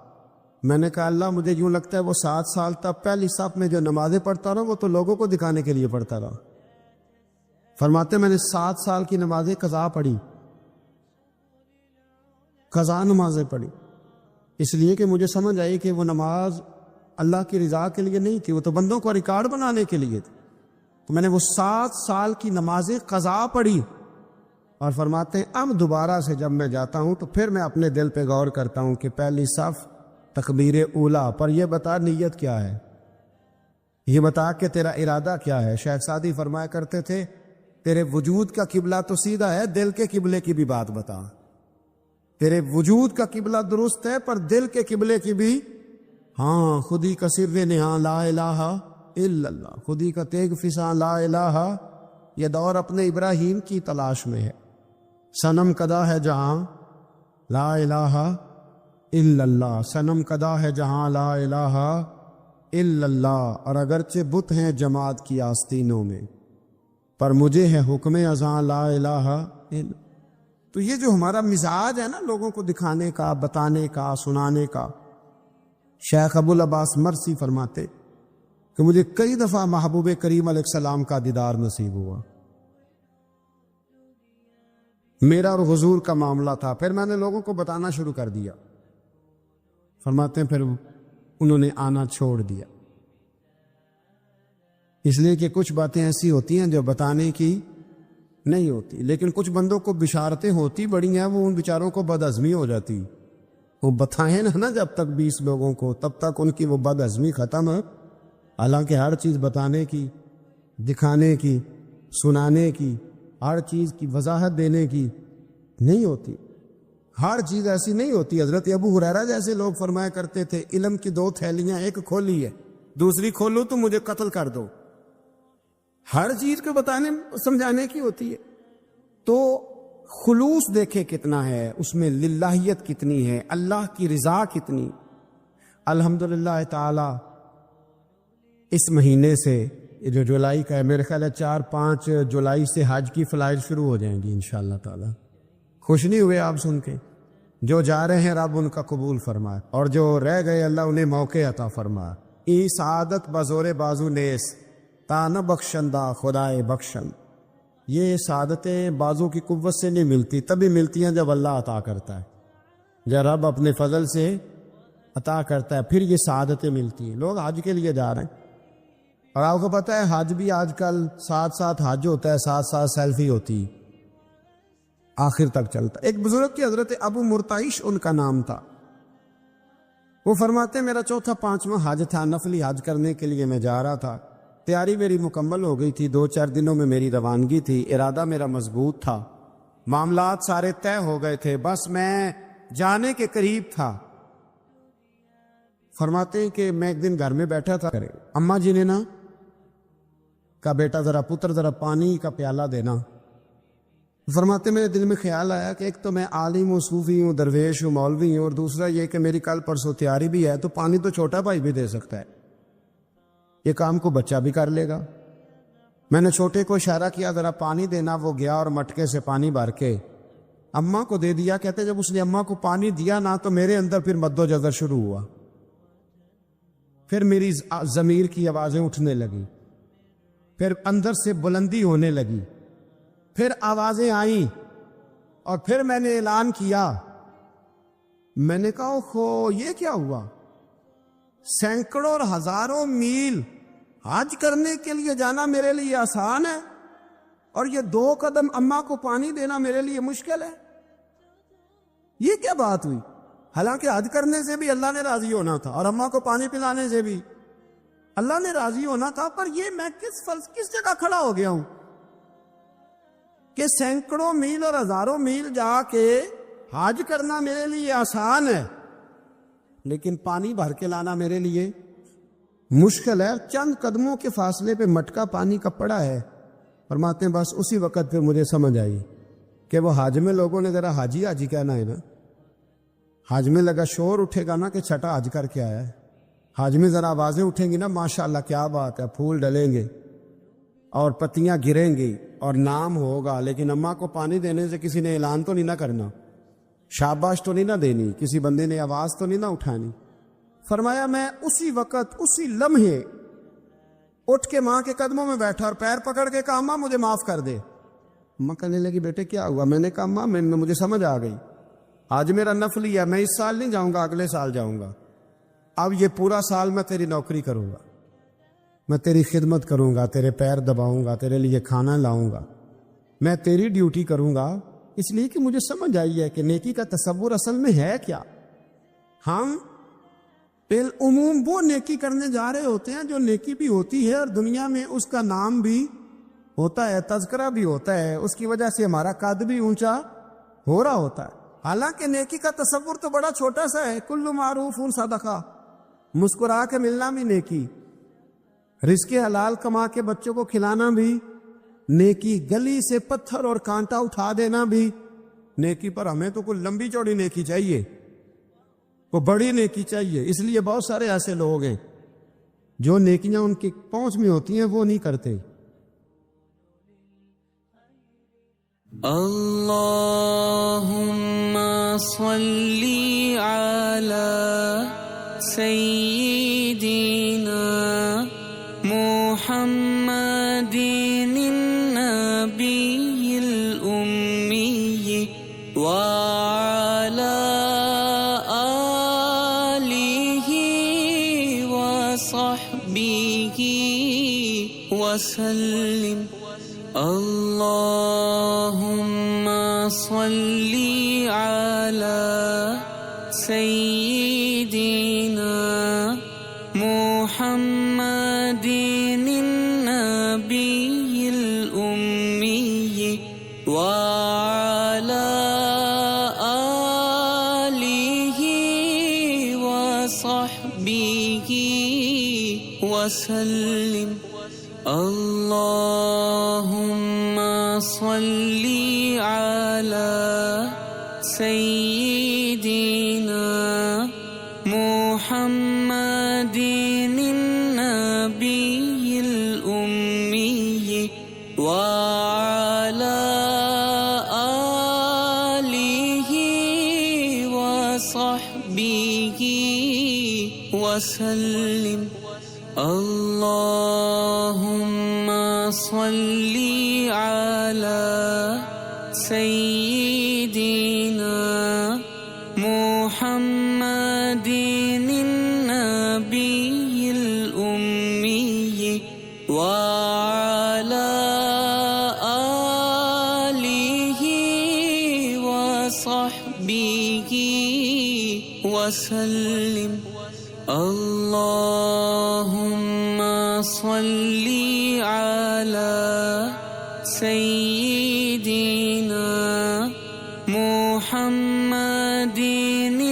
میں نے کہا اللہ مجھے یوں لگتا ہے وہ 7 سال تک پہلی صف میں جو نمازیں پڑھتا رہا وہ تو لوگوں کو دکھانے کے لیے پڑھتا رہا۔ فرماتے میں نے 7 سال کی نمازیں قضا پڑھی، قضا نمازیں پڑھی، اس لیے کہ مجھے سمجھ آئی کہ وہ نماز اللہ کی رضا کے لیے نہیں تھی، وہ تو بندوں کو ریکارڈ بنانے کے لیے تھی۔ تو میں نے وہ 7 سال کی نمازیں قضا پڑھی، اور فرماتے ہیں اب دوبارہ سے جب میں جاتا ہوں تو پھر میں اپنے دل پہ غور کرتا ہوں کہ پہلی صف تکبیر اولیٰ پر، یہ بتا نیت کیا ہے، یہ بتا کہ تیرا ارادہ کیا ہے۔ شیخ سعدی فرمایا کرتے تھے تیرے وجود کا قبلہ تو سیدھا ہے، دل کے قبلے کی بھی بات بتا۔ تیرے وجود کا قبلہ درست ہے پر دل کے قبلے کی بھی، ہاں خودی کا سر نہاں لا الہ الا اللہ، خودی کا تیگ فساں لا الہ، یہ دور اپنے ابراہیم کی تلاش میں ہے۔ صنم کدا ہے جہاں لا الہ الا اللہ، صنم کدا ہے جہاں لا الہ الا اللہ، اور اگرچہ بت ہیں جماعت کی آستینوں میں پر مجھے ہے حکم ازاں لا الہ الا۔ تو یہ جو ہمارا مزاج ہے نا لوگوں کو دکھانے کا، بتانے کا، سنانے کا، شیخ ابو العباس مرسی فرماتے کہ مجھے کئی دفعہ محبوب کریم علیہ السلام کا دیدار نصیب ہوا، میرا اور حضور کا معاملہ تھا، پھر میں نے لوگوں کو بتانا شروع کر دیا۔ فرماتے ہیں پھر انہوں نے آنا چھوڑ دیا، اس لیے کہ کچھ باتیں ایسی ہوتی ہیں جو بتانے کی نہیں ہوتی، لیکن کچھ بندوں کو بشارتیں ہوتی بڑی ہیں، وہ ان بیچاروں کو بد ہضمی ہو جاتی، وہ بتائیں نا جب تک 20 لوگوں کو، تب تک ان کی وہ بد ہضمی ختم ہے۔ حالانکہ ہر چیز بتانے کی، دکھانے کی، سنانے کی، ہر چیز کی وضاحت دینے کی نہیں ہوتی، ہر چیز ایسی نہیں ہوتی۔ حضرت ابو ہریرہ جیسے لوگ فرمایا کرتے تھے علم کی 2 تھیلیاں، ایک کھولی ہے دوسری کھولو تو مجھے قتل کر دو۔ ہر چیز کو بتانے سمجھانے کی ہوتی ہے۔ تو خلوص دیکھے کتنا ہے اس میں، للہیت کتنی ہے، اللہ کی رضا کتنی۔ الحمدللہ تعالی اس مہینے سے جو جولائی کا ہے، میرے خیال ہے 4-5 جولائی سے حج کی فلائٹ شروع ہو جائیں گی انشاءاللہ تعالی۔ خوش نہیں ہوئے آپ سن کے؟ جو جا رہے ہیں رب ان کا قبول فرمائے، اور جو رہ گئے اللہ انہیں موقع عطا فرمائے۔ ای سعادت بزور بازو نیس تانہ بخشندہ خدائے بخشن۔ یہ سعادتیں بازو کی قوت سے نہیں ملتی، تبھی ملتی ہیں جب اللہ عطا کرتا ہے، جب رب اپنے فضل سے عطا کرتا ہے پھر یہ سعادتیں ملتی ہیں۔ لوگ حج کے لیے جا رہے ہیں، اور آپ کو پتہ ہے حج بھی آج کل ساتھ حج ہوتا ہے، ساتھ سیلفی ہوتی، آخر تک چلتا۔ ایک بزرگ کی حضرت ابو مرتعش ان کا نام تھا، وہ فرماتے میرا 4تھا-5واں حج تھا، نفلی حج کرنے کے لیے میں جا رہا تھا، تیاری میری مکمل ہو گئی تھی، 2-4 دنوں میں میری روانگی تھی، ارادہ میرا مضبوط تھا، معاملات سارے طے ہو گئے تھے، بس میں جانے کے قریب تھا۔ فرماتے ہیں کہ میں ایک دن گھر میں بیٹھا تھا، اماں جی نے کہا بیٹا ذرا پانی کا پیالہ دینا۔ فرماتے میرے دل میں خیال آیا کہ ایک تو میں عالم ہوں، صوفی ہوں، درویش ہوں، مولوی ہوں، اور دوسرا یہ کہ میری کل پرسوں تیاری بھی ہے، تو پانی تو چھوٹا بھائی بھی دے سکتا ہے، یہ کام کو بچہ بھی کر لے گا۔ میں نے چھوٹے کو اشارہ کیا ذرا پانی دینا، وہ گیا اور مٹکے سے پانی بھر کے اماں کو دے دیا۔ کہتے جب اس نے اماں کو پانی دیا نا تو میرے اندر پھر مد و جزر شروع ہوا، پھر میری ضمیر کی آوازیں اٹھنے لگی، پھر اندر سے بلندی ہونے لگی، پھر آوازیں آئیں، اور پھر میں نے اعلان کیا، میں نے کہا اوہو یہ کیا ہوا؟ سینکڑوں اور ہزاروں میل حج کرنے کے لیے جانا میرے لیے آسان ہے، اور یہ 2 قدم اماں کو پانی دینا میرے لیے مشکل ہے، یہ کیا بات ہوئی؟ حالانکہ حج کرنے سے بھی اللہ نے راضی ہونا تھا، اور اماں کو پانی پلانے سے بھی اللہ نے راضی ہونا تھا، پر یہ میں کس جگہ کھڑا ہو گیا ہوں کہ سینکڑوں میل اور ہزاروں میل جا کے حج کرنا میرے لیے آسان ہے، لیکن پانی بھر کے لانا میرے لیے مشکل ہے۔ چند قدموں کے فاصلے پہ مٹکا پانی کا پڑا ہے۔ فرماتے ہیں بس اسی وقت پھر مجھے سمجھ آئی کہ وہ حج میں لوگوں نے ذرا حاجی حاجی کہنا ہے نا، حج میں لگا شور اٹھے گا نا کہ چھٹا حج کر کے آیا ہے، حج میں ذرا آوازیں اٹھیں گی نا ماشاءاللہ کیا بات ہے، پھول ڈلیں گے اور پتیاں گریں گی اور نام ہوگا، لیکن اماں کو پانی دینے سے کسی نے اعلان تو نہیں نہ کرنا، شاباش تو نہیں نہ دینی، کسی بندے نے آواز تو نہیں نہ اٹھانی۔ فرمایا میں اسی وقت اسی لمحے اٹھ کے ماں کے قدموں میں بیٹھا اور پیر پکڑ کے کہا اماں مجھے معاف کر دے۔ اماں کہنے لگی بیٹے کیا ہوا؟ میں نے کہا اماں مجھے سمجھ آ گئی، آج میرا نفلی ہے، میں اس سال نہیں جاؤں گا، اگلے سال جاؤں گا، اب یہ پورا سال میں تیری نوکری کروں گا، میں تیری خدمت کروں گا، تیرے پیر دباؤں گا، تیرے لیے کھانا لاؤں گا، میں تیری ڈیوٹی کروں گا، اس لیے کہ مجھے سمجھ آئی ہے کہ نیکی کا تصور اصل میں ہے کیا۔ ہم بالعموم وہ نیکی کرنے جا رہے ہوتے ہیں جو نیکی بھی ہوتی ہے اور دنیا میں اس کا نام بھی ہوتا ہے، تذکرہ بھی ہوتا ہے، اس کی وجہ سے ہمارا قد بھی اونچا ہو رہا ہوتا ہے، حالانکہ نیکی کا تصور تو بڑا چھوٹا سا ہے۔ کل معروف صدقہ، مسکرا کے ملنا بھی نیکی، رزق حلال کما کے بچوں کو کھلانا بھی نیکی، گلی سے پتھر اور کانٹا اٹھا دینا بھی نیکی، پر ہمیں تو کوئی لمبی چوڑی نیکی چاہیے، وہ بڑی نیکی چاہیے۔ اس لیے بہت سارے ایسے لوگ ہیں جو نیکیاں ان کی پہنچ میں ہوتی ہیں وہ نہیں کرتے۔ اللہم صلی علی سیدنا محمد النبی الأمی وعلی آلہ وصحبہ وسلم۔ اللہم صلی علی سیدنا محمد النبی الأمی وسلم اللهم صل على سيدنا محمد النبي الأمي وعلى آله وصحبه وسلم اللهم صل على سيدنا محمد النبي الأمي وعلى آله وصحبه وسلم اللهم صل على سيدنا محمد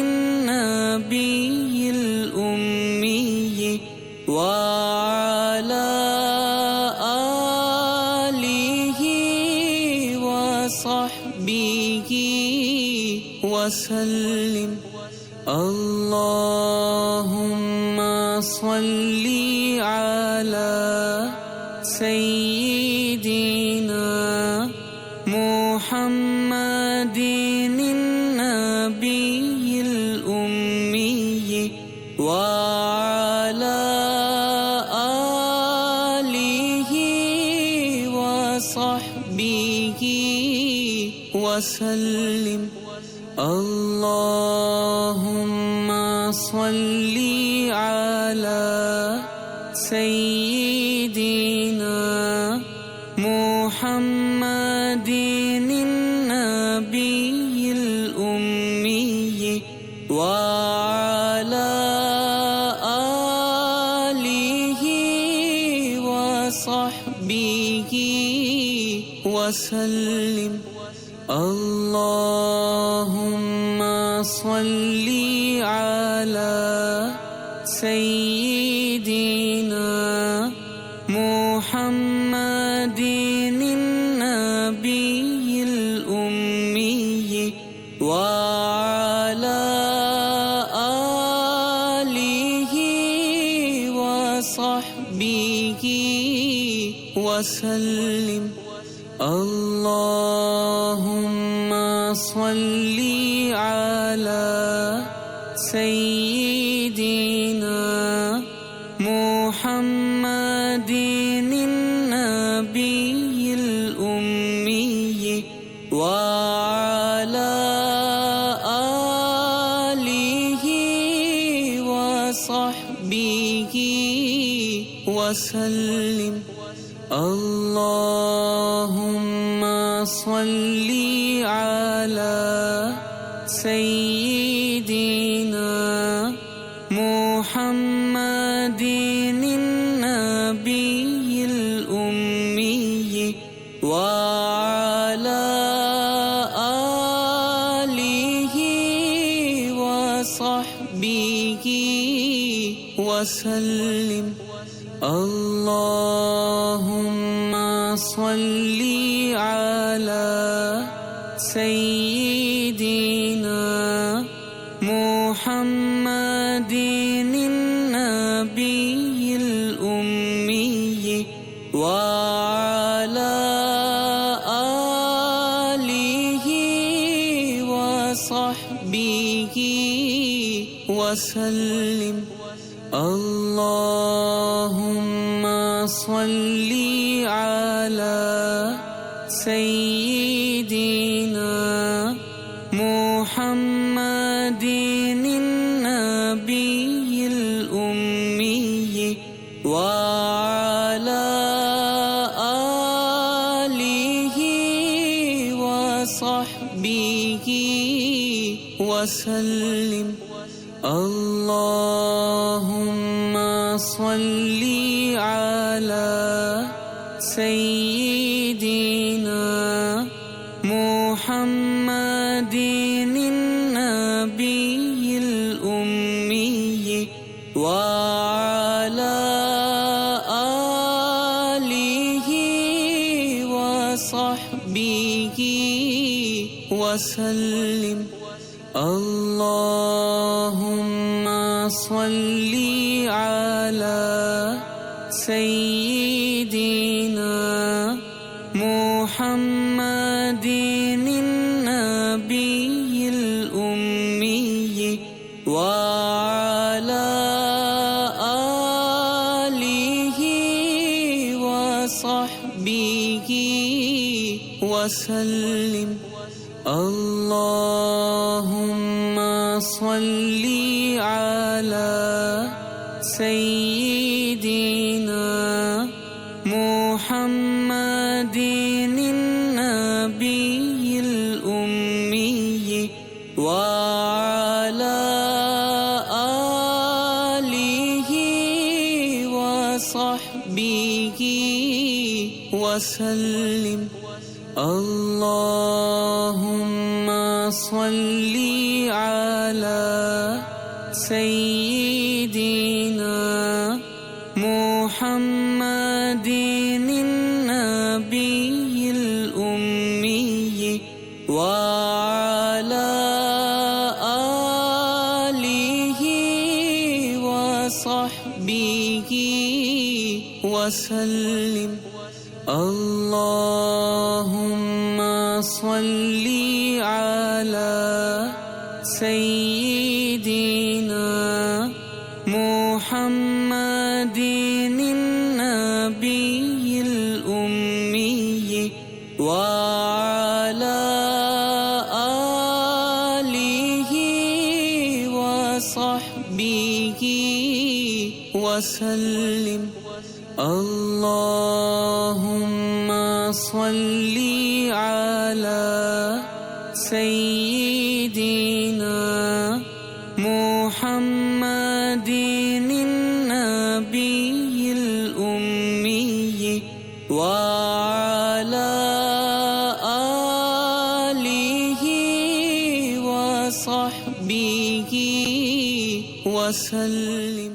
النبي الأمي وعلى آله وصحبه وسلم اللهم صل على سيدنا محمد النبي الأمي وعلى آله وصحبه وسلم اللهم صل على سيدنا محمد النبي الأمي وعلى آله وصحبه وسلم اللهم صل على سيدنا محمد النبي الأمي وعلى آله وصحبه وسلم اللهم صل على سيدنا محمد النبي الأمي وعلى آله وصحبه وسلم اللهم صل على سيدنا محمد النبي الأمي وعلى آله وصحبه وسلم اللهم صل على سيدنا محمد النبي الأمي وعلى آله وصحبه وسلم اللهم صل على سيدنا محمد النبي الأمي وعلى آله وصحبه وسلم اللهم صل على سيدنا محمد النبي الأمي وعلى وصحبه وسلم اللهم صل على سيدنا محمد النبي الأمي وعلى آله وصحبه وسلم اللهم صل على سيدنا محمد النبي الأمي وعلى آله وصحبه وسلم اللهم صل على سيدنا محمد النبي الأمي وعلى آله وصحبه وسلم اللهم صل على سيدنا محمد النبي الأمي وعلى آله وصحبه وسلم اللهم صل على سيدنا محمد النبي الأمي وعلى آله وصحبه وسلم